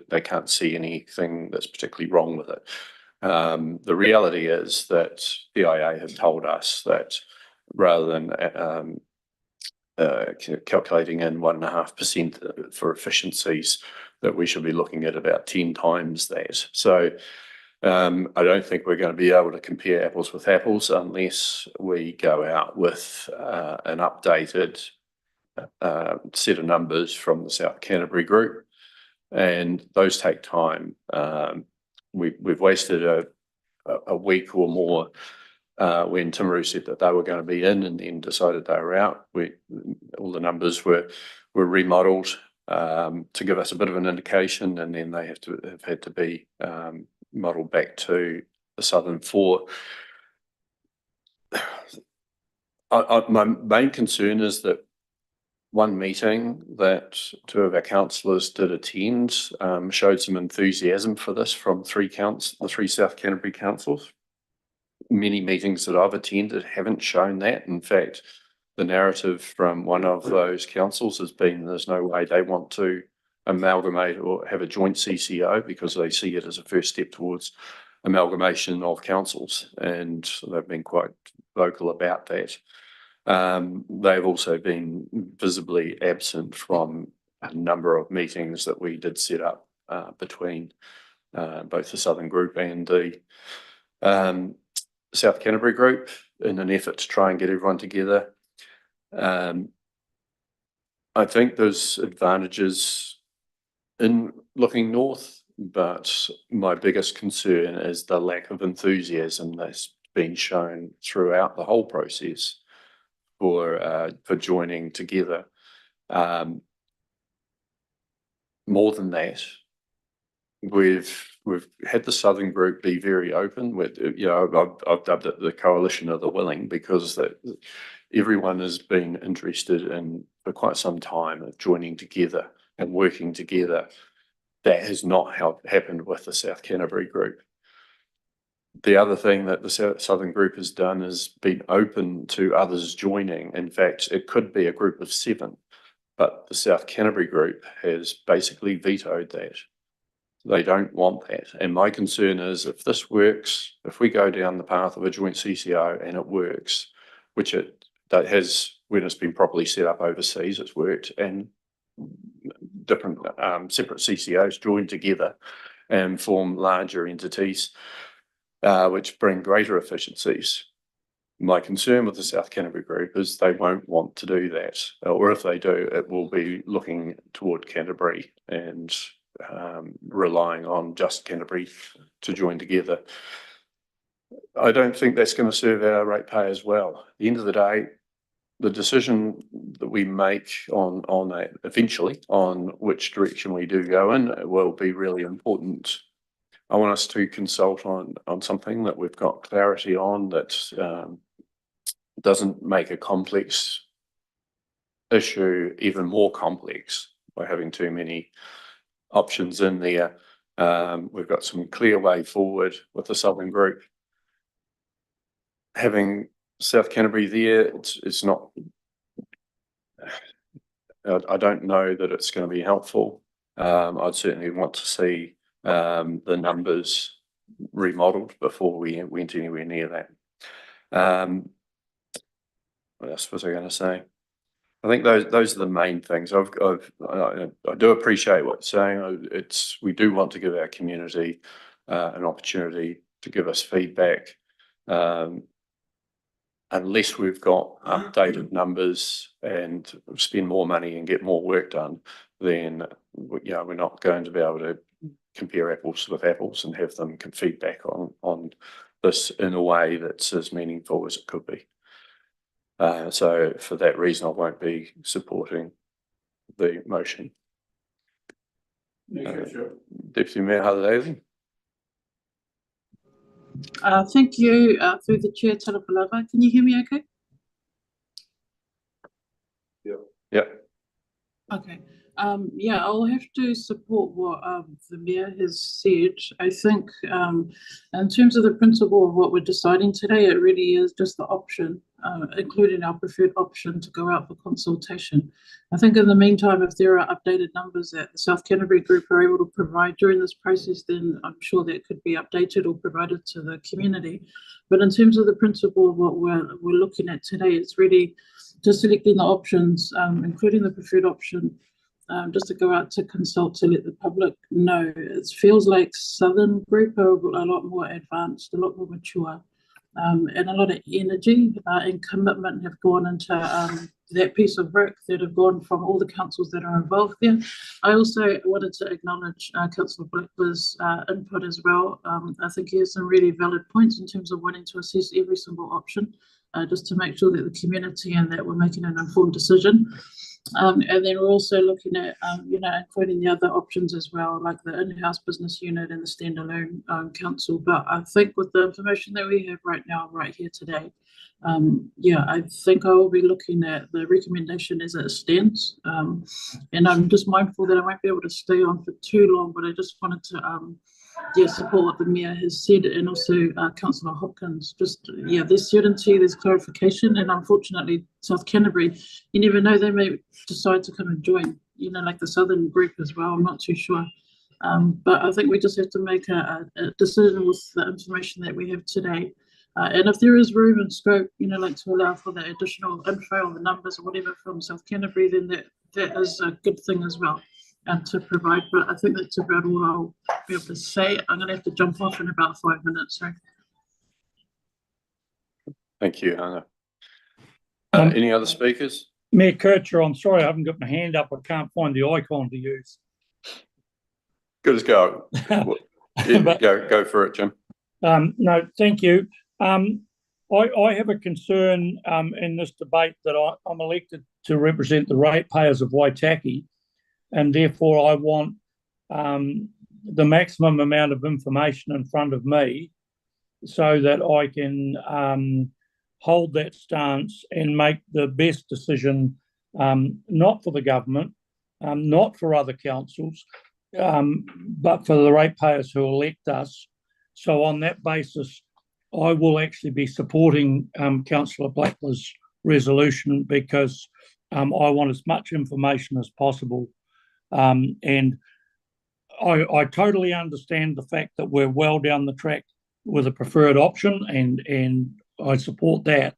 they can't see anything that's particularly wrong with it. The reality is that PIA have told us that rather than calculating in 1.5% for efficiencies, that we should be looking at about 10 times that. So I don't think we're going to be able to compare apples with apples unless we go out with an updated set of numbers from the South Canterbury group, and those take time. We've wasted a week or more when Timaru said that they were going to be in and then decided they were out. All the numbers were remodelled to give us a bit of an indication, and then they have had to be modelled back to the Southern 4. My main concern is that one meeting that two of our councillors did attend showed some enthusiasm for this from the three South Canterbury councils. Many meetings that I've attended haven't shown that. In fact, the narrative from one of those councils has been there's no way they want to amalgamate or have a joint CCO because they see it as a first step towards amalgamation of councils, and they've been quite vocal about that. They've also been visibly absent from a number of meetings that we did set up between both the Southern Group and the South Canterbury group in an effort to try and get everyone together. I think there's advantages in looking north, but my biggest concern is the lack of enthusiasm that's been shown throughout the whole process for joining together. More than that, we've we've had the Southern group be very open with, I've dubbed it the coalition of the willing, because that everyone has been interested in for quite some time of joining together and working together. That has not happened with the South Canterbury group. The other thing that the Southern group has done is been open to others joining. In fact, it could be a group of 7, but the South Canterbury group has basically vetoed that. They don't want that. And my concern is, if this works, if we go down the path of a joint CCO and it works, which that has, when it's been properly set up overseas, it's worked, and different separate CCOs join together and form larger entities, which bring greater efficiencies. My concern with the South Canterbury group is they won't want to do that, or if they do, it will be looking toward Canterbury and relying on just Canterbury to join together. I don't think that's going to serve our ratepayers well. At the end of the day, the decision that we make on that eventually on which direction we do go in will be really important. I want us to consult on something that we've got clarity on, that doesn't make a complex issue even more complex by having too many options in there. We've got some clear way forward with the Southern group. Having South Canterbury there, it's not, I don't know that it's going to be helpful. I'd certainly want to see the numbers remodeled before we went anywhere near that. What else was I going to say? I think those are the main things. I do appreciate what you're saying. We do want to give our community an opportunity to give us feedback. Unless we've got updated numbers and spend more money and get more work done, then we're not going to be able to compare apples with apples and have them feedback on this in a way that's as meaningful as it could be. So for that reason, I won't be supporting the motion. Deputy Mayor Haladathan. Thank you, through the chair, Talapalava. Can you hear me okay? Yeah. Okay. Yeah, I'll have to support what the Mayor has said. I think in terms of the principle of what we're deciding today, it really is just the option, including our preferred option to go out for consultation. I think in the meantime, if there are updated numbers that the South Canterbury group are able to provide during this process, then I'm sure that could be updated or provided to the community. But in terms of the principle of what we're looking at today, it's really just selecting the options, including the preferred option, just to go out to consult to let the public know. It feels like Southern group are a lot more advanced, a lot more mature, and a lot of energy and commitment have gone into that piece of work that have gone from all the councils that are involved there. I also wanted to acknowledge Councillor Blackbur's input as well. I think he has some really valid points in terms of wanting to assess every single option, just to make sure that the community and that we're making an informed decision. And then we're also looking at, including the other options as well, like the in-house business unit and the standalone council. But I think with the information that we have right now, right here today, I think I will be looking at the recommendation as it stands. And I'm just mindful that I won't be able to stay on for too long, but I just wanted to support what the Mayor has said, and also Councillor Hopkins. Just, there's certainty, there's clarification, and unfortunately, South Canterbury, you never know, they may decide to come and join, like the Southern group as well. I'm not too sure. But I think we just have to make a decision with the information that we have today. And if there is room and scope, like to allow for the additional info on the numbers or whatever from South Canterbury, then that is a good thing as well. To provide, but I think that's about all I'll be able to say. I'm going to have to jump off in about 5 minutes. So. Thank you, Hannah. Any other speakers? Mayor Kircher, I'm sorry I haven't got my hand up. I can't find the icon to use. Good as go. Go for it, Jim. No, thank you. I have a concern in this debate that I'm elected to represent the ratepayers of Waitaki, and therefore I want the maximum amount of information in front of me so that I can hold that stance and make the best decision, not for the government, not for other councils, but for the ratepayers who elect us. So on that basis, I will actually be supporting Councillor Blackler's resolution because I want as much information as possible. And I totally understand the fact that we're well down the track with a preferred option, and I support that.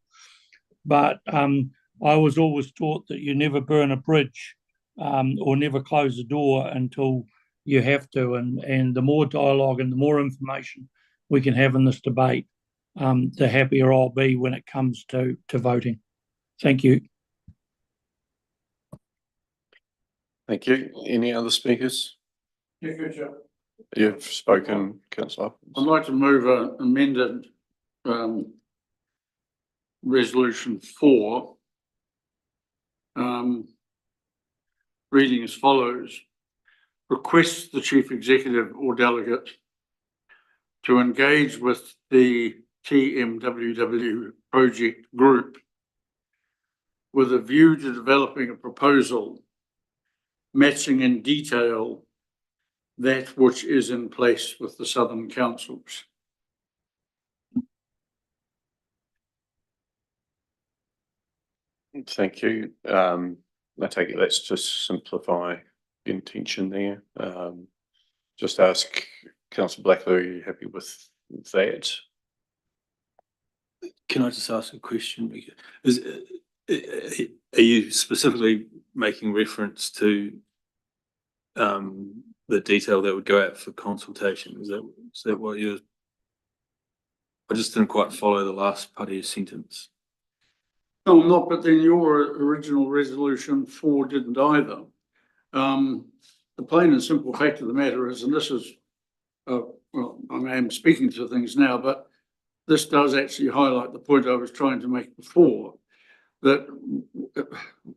But I was always taught that you never burn a bridge or never close a door until you have to. And the more dialogue and the more information we can have in this debate, the happier I'll be when it comes to voting. Thank you. Thank you. Any other speakers? Yeah, good job. You've spoken, councillor. I'd like to move an amended resolution 4, reading as follows: requests the chief executive or delegate to engage with the TMWW project group with a view to developing a proposal matching in detail that which is in place with the Southern Councils. Thank you. I take it let's just simplify the intention there. Just ask Councillor Blackler, are you happy with that? Can I just ask a question? Are you specifically making reference to the detail that would go out for consultation? Is that what you're? I just didn't quite follow the last part of your sentence. No, not, but then your original resolution 4 didn't either. The plain and simple fact of the matter is, and this is, well, I am speaking to things now, but this does actually highlight the point I was trying to make before, that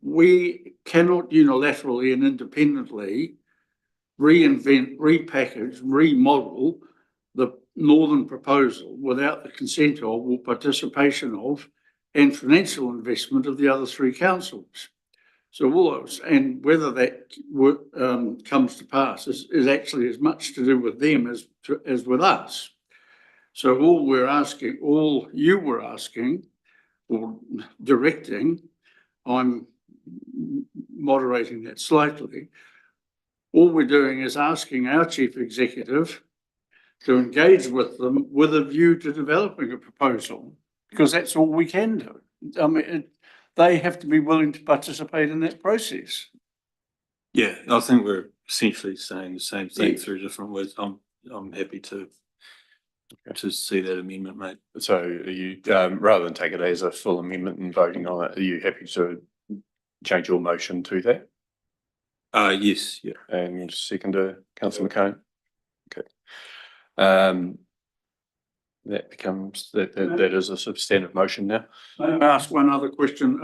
we cannot unilaterally and independently reinvent, repackage, remodel the northern proposal without the consent of or participation of and financial investment of the other 3 councils. So all those, and whether that comes to pass is actually as much to do with them as with us. So all we're asking, all you were asking or directing, I'm moderating that slightly. All we're doing is asking our chief executive to engage with them with a view to developing a proposal, because that's all we can do. I mean, they have to be willing to participate in that process. Yeah, I think we're essentially saying the same thing, Yeah, through different words. I'm happy to see that amendment made. So are you, rather than take it as a full amendment and voting on it, are you happy to change your motion to that? Yes, yeah. And seconder, Councillor McCone? Okay. That becomes, that is a substantive motion now. May I ask one other question?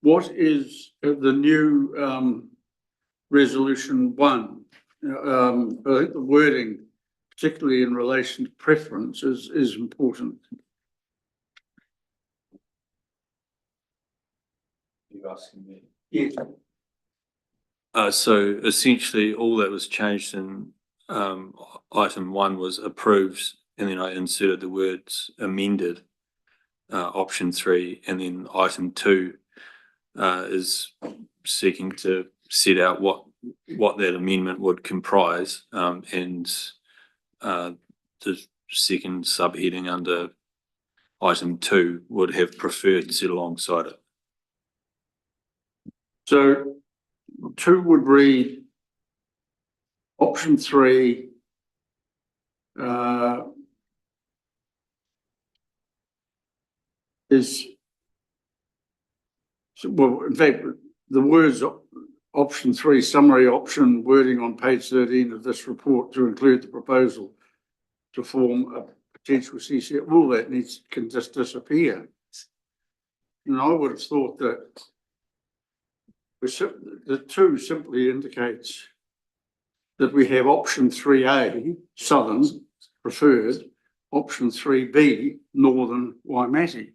What is the new resolution 1? I think the wording, particularly in relation to preference, is important. You asking me? Yes. So essentially all that was changed in item 1 was approved, and then I inserted the words amended, option 3, and then item 2 is seeking to set out what that amendment would comprise, and the second subheading under item 2 would have preferred sit alongside it. So 2 would read option 3 is, well, in fact, the words option 3, summary option wording on page 13 of this report to include the proposal to form a potential CCA, all that can just disappear. And I would have thought that the 2 simply indicates that we have option 3A, Southern preferred, option 3B, Northern Waimati,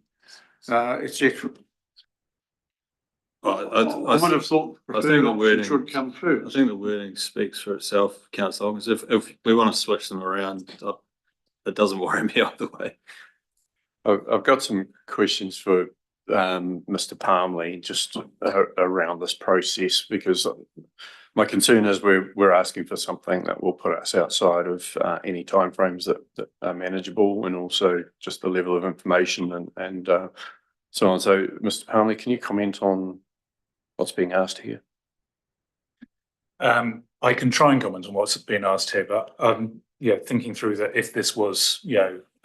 etc. I would have thought I think preferred the option wording should come I first. think the wording speaks for itself, councillor Hawkins. If we want to switch them around, it doesn't worry me either way. I've got some questions for Mr. Palmley just around this process, because my concern is we're asking for something that will put us outside of any timeframes that are manageable, and also just the level of information and so on. So, Mr. Palmley, can you comment on what's being asked here? I can try and comment on what's being asked here, but thinking through that, if this was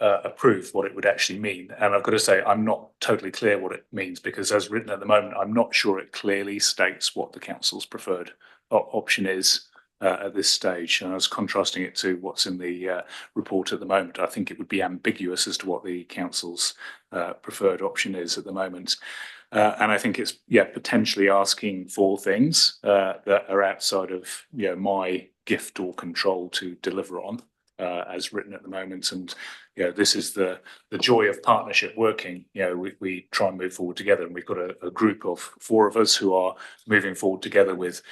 approved, what it would actually mean. And I've got to say, I'm not totally clear what it means, because as written at the moment, I'm not sure it clearly states what the council's preferred option is at this stage. And I was contrasting it to what's in the report at the moment. I think it would be ambiguous as to what the council's preferred option is at the moment. And I think it's potentially asking for things that are outside of my gift or control to deliver on, as written at the moment. And this is the joy of partnership working. We try and move forward together, and we've got a group of 4 of us who are moving forward together with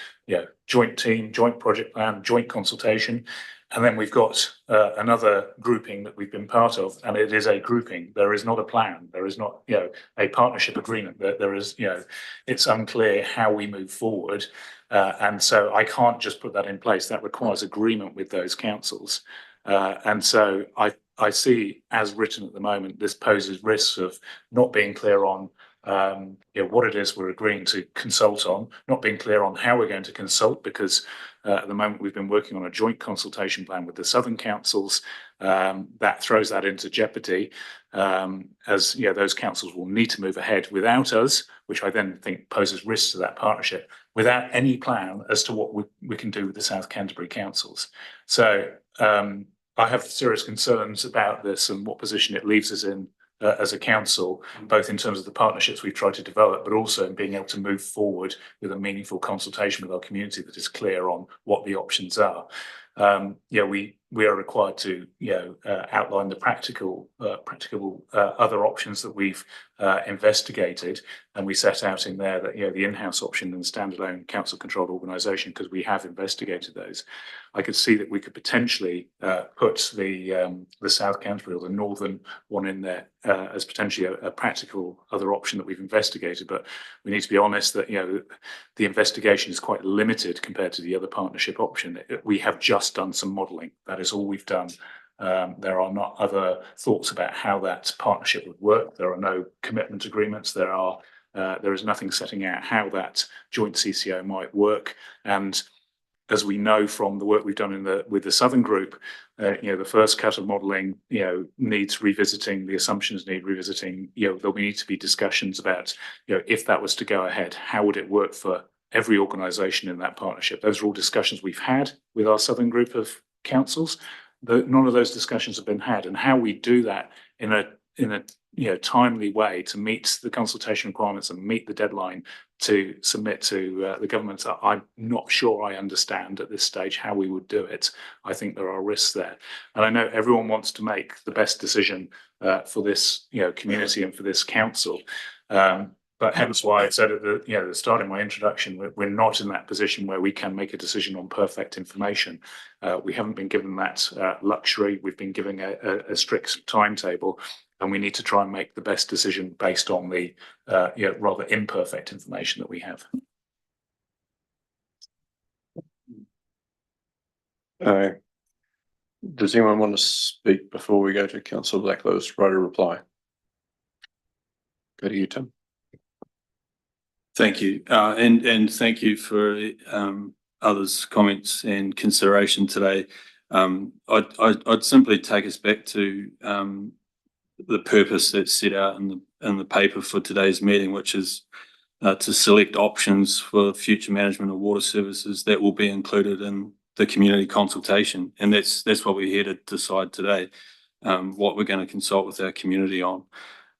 joint team, joint project plan, joint consultation. And then we've got another grouping that we've been part of, and it is a grouping. There is not a plan. There is not, a partnership agreement. There is, it's unclear how we move forward. And so I can't just put that in place. That requires agreement with those councils. And so I see, as written at the moment, this poses risks of not being clear on what it is we're agreeing to consult on, not being clear on how we're going to consult, because at the moment we've been working on a joint consultation plan with the Southern councils. That throws that into jeopardy, as those councils will need to move ahead without us, which I then think poses risks to that partnership, without any plan as to what we can do with the South Canterbury councils. So I have serious concerns about this and what position it leaves us in as a council, both in terms of the partnerships we've tried to develop, but also in being able to move forward with a meaningful consultation with our community that is clear on what the options are. We are required to outline the practical other options that we've investigated, and we set out in there that the in-house option and the standalone council-controlled organisation, because we have investigated those. I could see that we could potentially put the South Canterbury or the Northern one in there as potentially a practical other option that we've investigated. But we need to be honest that the investigation is quite limited compared to the other partnership option. We have just done some modelling. That is all we've done. There are not other thoughts about how that partnership would work. There are no commitment agreements. There is nothing setting out how that joint CCO might work. And as we know from the work we've done with the Southern Group, the first cut of modelling, needs revisiting. The assumptions need revisiting. There'll need to be discussions about, if that was to go ahead, how would it work for every organisation in that partnership? Those are all discussions we've had with our Southern Group of councils. None of those discussions have been had, and how we do that in a timely way to meet the consultation requirements and meet the deadline to submit to the government, I'm not sure I understand at this stage how we would do it. I think there are risks there, and I know everyone wants to make the best decision for this community and for this council. But hence why I said at the start of my introduction, we're not in that position where we can make a decision on perfect information. We haven't been given that luxury. We've been given a strict timetable, and we need to try and make the best decision based on the rather imperfect information that we have. Does anyone want to speak before we go to Councillor Blacklow's right of reply? Go to you, Tim. Thank you, and thank you for others' comments and consideration today. I'd simply take us back to the purpose that's set out in the paper for today's meeting, which is to select options for future management of water services that will be included in the community consultation, and that's what we're here to decide today. What we're going to consult with our community on.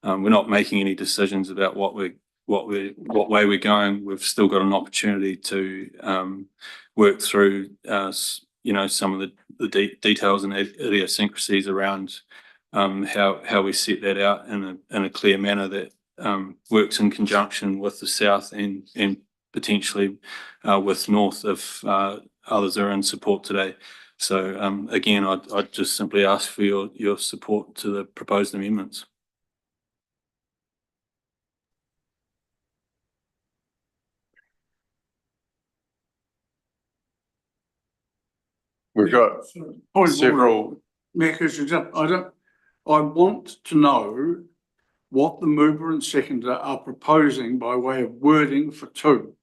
We're not making any decisions about what way we're going. We've still got an opportunity to work through some of the details and idiosyncrasies around how we set that out in a clear manner that works in conjunction with the south and potentially with north if others are in support today. So again, I'd just simply ask for your support to the proposed amendments. We've got several. Mayor Kirchner, I want to know what the mover and seconder are proposing by way of wording for 2.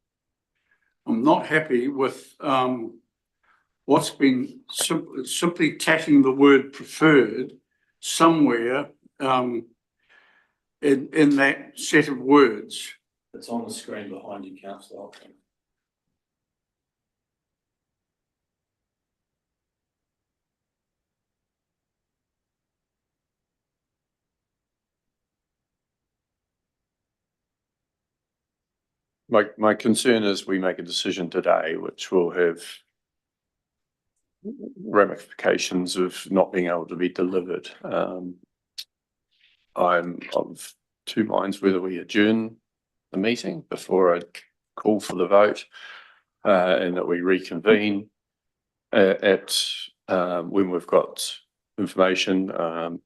I'm not happy with what's been simply tacking the word preferred somewhere in that set of words. It's on the screen behind you, Councillor. My concern is we make a decision today, which will have ramifications of not being able to be delivered. I'm of 2 minds whether we adjourn the meeting before I call for the vote, and that we reconvene at when we've got information.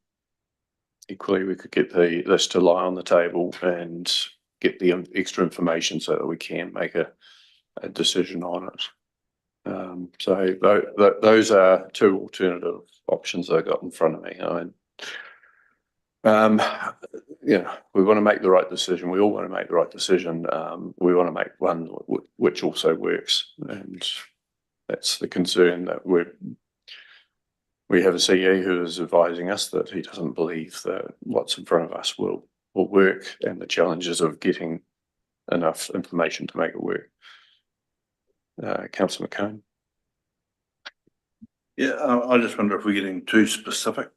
Equally, we could get this to lie on the table and get the extra information so that we can make a decision on it. So those are 2 alternative options I got in front of me. We want to make the right decision. We all want to make the right decision. We want to make one which also works, and that's the concern that we have a CE who is advising us that he doesn't believe that what's in front of us will work, and the challenges of getting enough information to make it work. Councillor McCone. Yeah, I just wonder if we're getting too specific.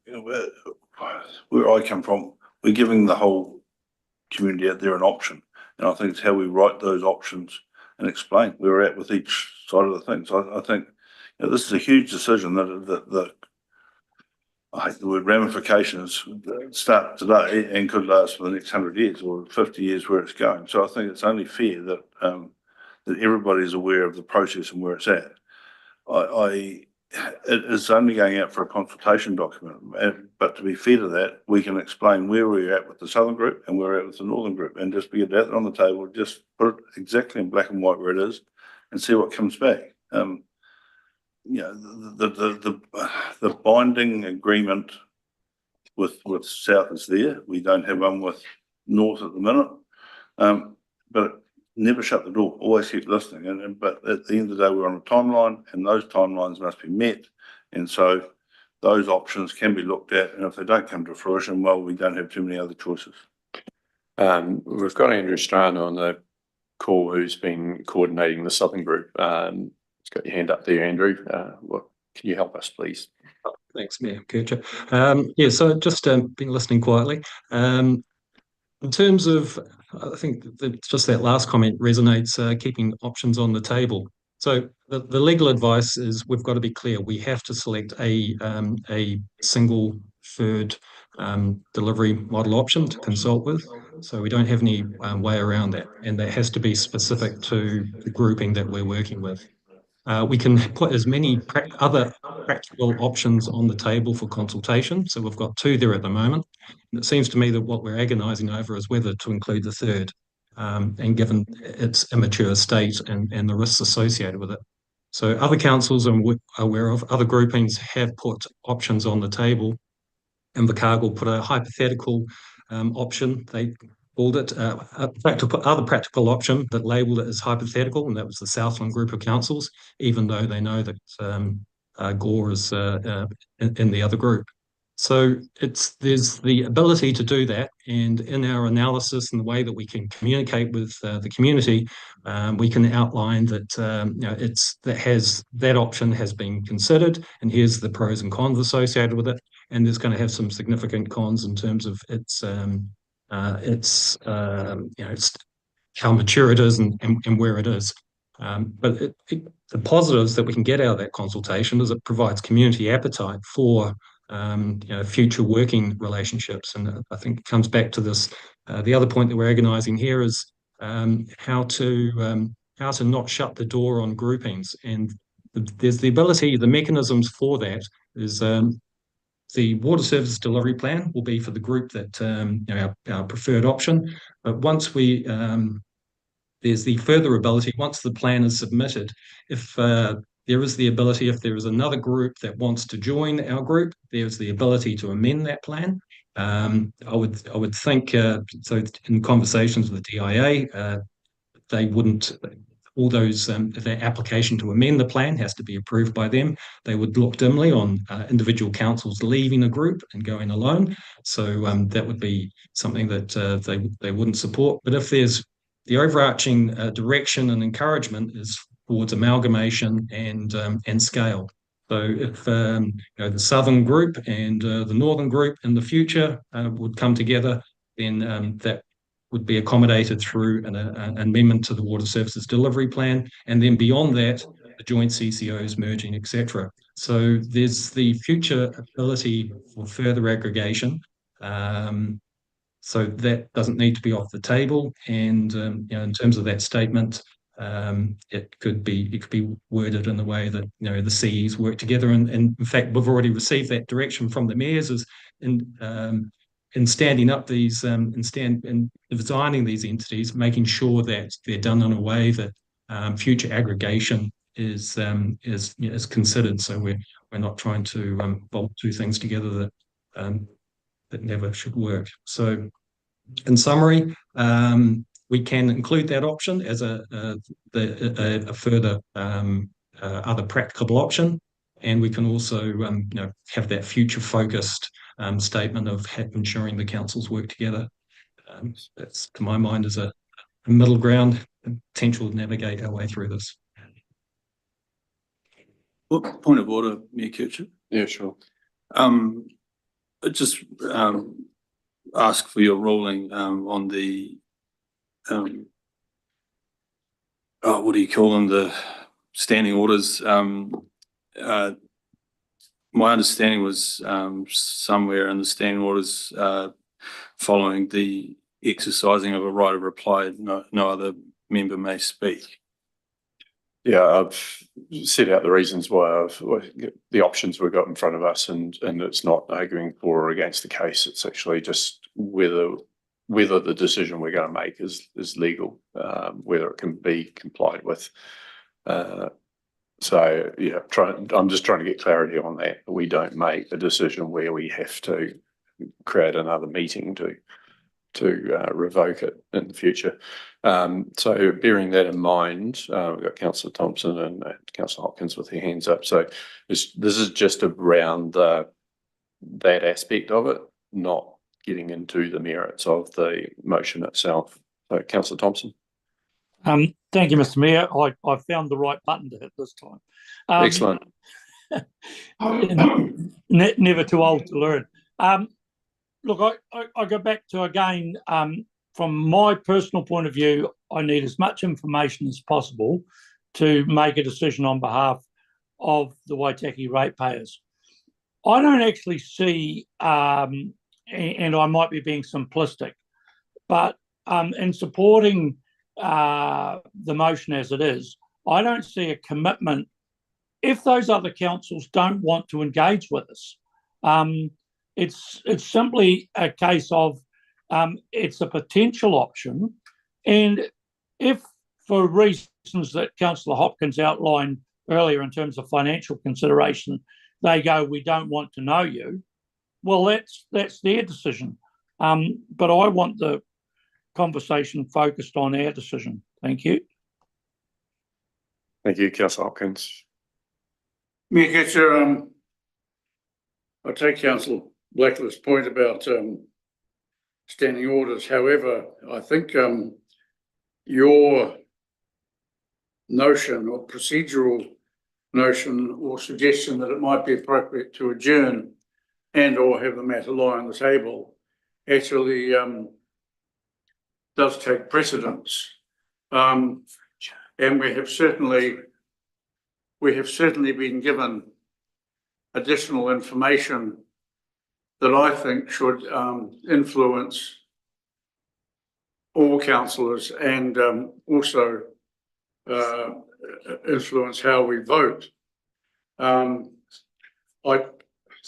Where I come from, we're giving the whole community out there an option, and I think it's how we write those options and explain where we're at with each side of the thing. So I think this is a huge decision that I hate the word ramifications start today and could last for the next 100 years or 50 years where it's going. So I think it's only fair that that everybody is aware of the process and where it's at. It is only going out for a consultation document, but to be fair to that, we can explain where we're at with the southern group and where we're at with the northern group, and just get that on the table, just put it exactly in black and white where it is, and see what comes back. The binding agreement with South is there. We don't have one with North at the minute, but never shut the door. Always keep listening. But at the end of the day, we're on a timeline, and those timelines must be met. And so those options can be looked at. And if they don't come to fruition, well, we don't have too many other choices. We've got Andrew Strano on the call, who's been coordinating the southern group. He's got your hand up there, Andrew. Can you help us, please? Thanks, Mayor Kircher. So just been listening quietly. In terms of, I think just that last comment resonates, keeping options on the table. So the legal advice is we've got to be clear. We have to select a single third delivery model option to consult with. So we don't have any way around that. And that has to be specific to the grouping that we're working with. We can put as many other practical options on the table for consultation. So we've got 2 there at the moment. And it seems to me that what we're agonising over is whether to include the third, and given its immature state and the risks associated with it. So other councils I'm aware of, other groupings have put options on the table. Invercargill put a hypothetical option. They called it other practical option that labelled it as hypothetical, and that was the Southland group of councils, even though they know that Gore is in the other group. So there's the ability to do that, and in our analysis and the way that we can communicate with the community, we can outline that that option has been considered, and here's the pros and cons associated with it, and there's going to have some significant cons in terms of its how mature it is and where it is. But the positives that we can get out of that consultation is it provides community appetite for future working relationships. And I think it comes back to this. The other point that we're agonising here is how to not shut the door on groupings. And there's the ability, the mechanisms for that is the water services delivery plan will be for the group that our preferred option. But once we there's the further ability, once the plan is submitted, if there is the ability, if there is another group that wants to join our group, there's the ability to amend that plan. I would think so. In conversations with the DIA, they wouldn't. All those their application to amend the plan has to be approved by them. They would look dimly on individual councils leaving a group and going alone. So that would be something that they wouldn't support. But if there's the overarching direction and encouragement is towards amalgamation and scale. So if the southern group and the northern group in the future would come together, then that would be accommodated through an amendment to the water services delivery plan, and then beyond that, the joint CCOs merging, etc. So there's the future ability for further aggregation. So that doesn't need to be off the table. And in terms of that statement, it could be worded in the way that the CEs work together. And in fact, we've already received that direction from the mayors as in standing up these in designing these entities, making sure that they're done in a way that future aggregation is considered. So we're not trying to bolt two things together that never should work. So in summary, we can include that option as a further other practicable option, and we can also have that future focused statement of ensuring the councils work together. That's, to my mind, is a middle ground potential to navigate our way through this. What point of order, Mayor Kircher? Yeah, sure. Just ask for your ruling on the what do you call them? The standing orders. My understanding was somewhere in the standing orders following the exercising of a right of reply, no other member may speak. Yeah, I've set out the reasons why the options we've got in front of us, and it's not arguing for or against the case. It's actually just whether the decision we're going to make is legal, whether it can be complied with. So yeah, I'm just trying to get clarity on that. We don't make a decision where we have to create another meeting to revoke it in the future. So bearing that in mind, we've got Councillor Thompson and Councillor Hopkins with their hands up. So this is just around that aspect of it, not getting into the merits of the motion itself. So Councillor Thompson. Thank you, Mr. Mayor. I found the right button to hit this time. Excellent. Never too old to learn. Look, I go back to, again, from my personal point of view, I need as much information as possible to make a decision on behalf of the Waitaki ratepayers. I don't actually see, and I might be being simplistic, but in supporting the motion as it is, I don't see a commitment. If those other councils don't want to engage with us, it's simply a case of it's a potential option, and if for reasons that Councillor Hopkins outlined earlier in terms of financial consideration, they go, we don't want to know you, well, that's their decision. But I want the conversation focused on our decision. Thank you. Thank you, Councillor Hopkins. Mayor Kircher, I take Councillor Blacklett's point about standing orders. However, I think your notion or procedural notion or suggestion that it might be appropriate to adjourn and or have the matter lie on the table actually does take precedence. And we have certainly been given additional information that I think should influence all councillors and also influence how we vote. I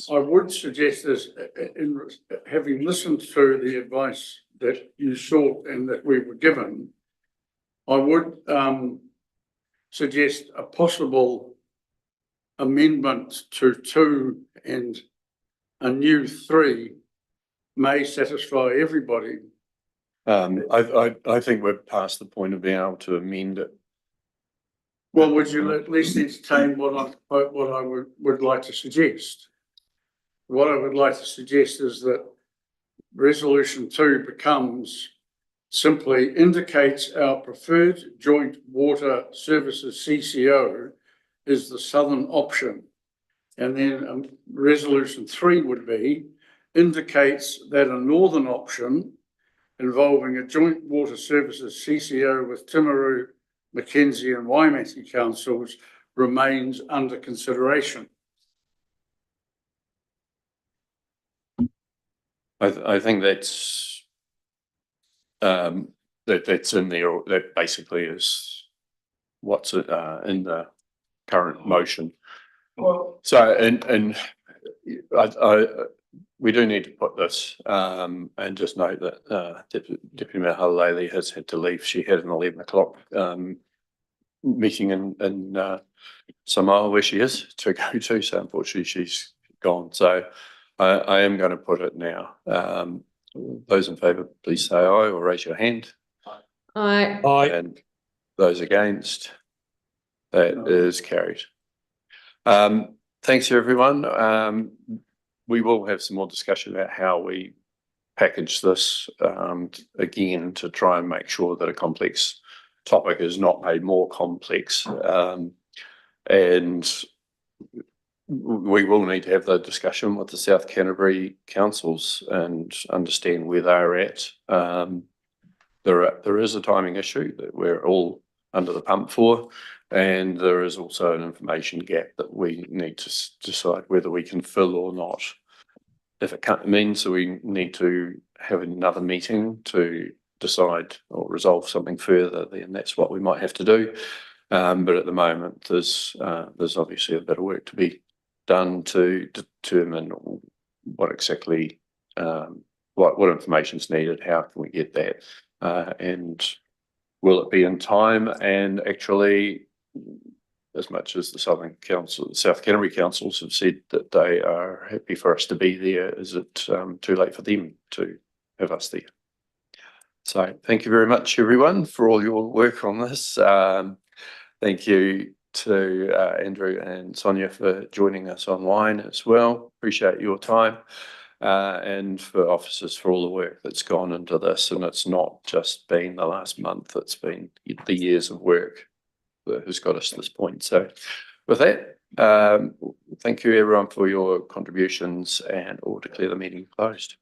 would suggest this, in having listened to the advice that you sought and that we were given, I would suggest a possible amendment to 2 and a new 3 may satisfy everybody. I think we're past the point of being able to amend it. Well, would you at least entertain what I would like to suggest? What I would like to suggest is that resolution 2 becomes simply indicates our preferred joint water services CCO is the southern option. And then resolution 3 would be indicates that a northern option involving a joint water services CCO with Timaru, Mackenzie and Waimati councils remains under consideration. I think that's that's in there. That basically is what's in the current motion. Well, So, and we do need to put this and just note that Deputy Mayor Halaleli has had to leave. She had an 11 o'clock meeting in Samoa where she is to go to. So unfortunately she's gone. So I am going to put it now. Those in favour, please say aye or raise your hand. Aye. And those against, that is carried. Thanks everyone. We will have some more discussion about how we package this again to try and make sure that a complex topic is not made more complex. And we will need to have the discussion with the South Canterbury councils and understand where they're at. There is a timing issue that we're all under the pump for, and there is also an information gap that we need to decide whether we can fill or not. If it means that we need to have another meeting to decide or resolve something further, then that's what we might have to do. But at the moment, there's obviously a bit of work to be done to determine what exactly what information is needed, how can we get that, and will it be in time? And actually, as much as the South Canterbury councils have said that they are happy for us to be there, is it too late for them to have us there? So thank you very much, everyone, for all your work on this. Thank you to Andrew and Sonia for joining us online as well. Appreciate your time. And for officers for all the work that's gone into this. And it's not just been the last month, it's been the years of work that has got us to this point. So with that, thank you everyone for your contributions, and we'll declare the meeting closed.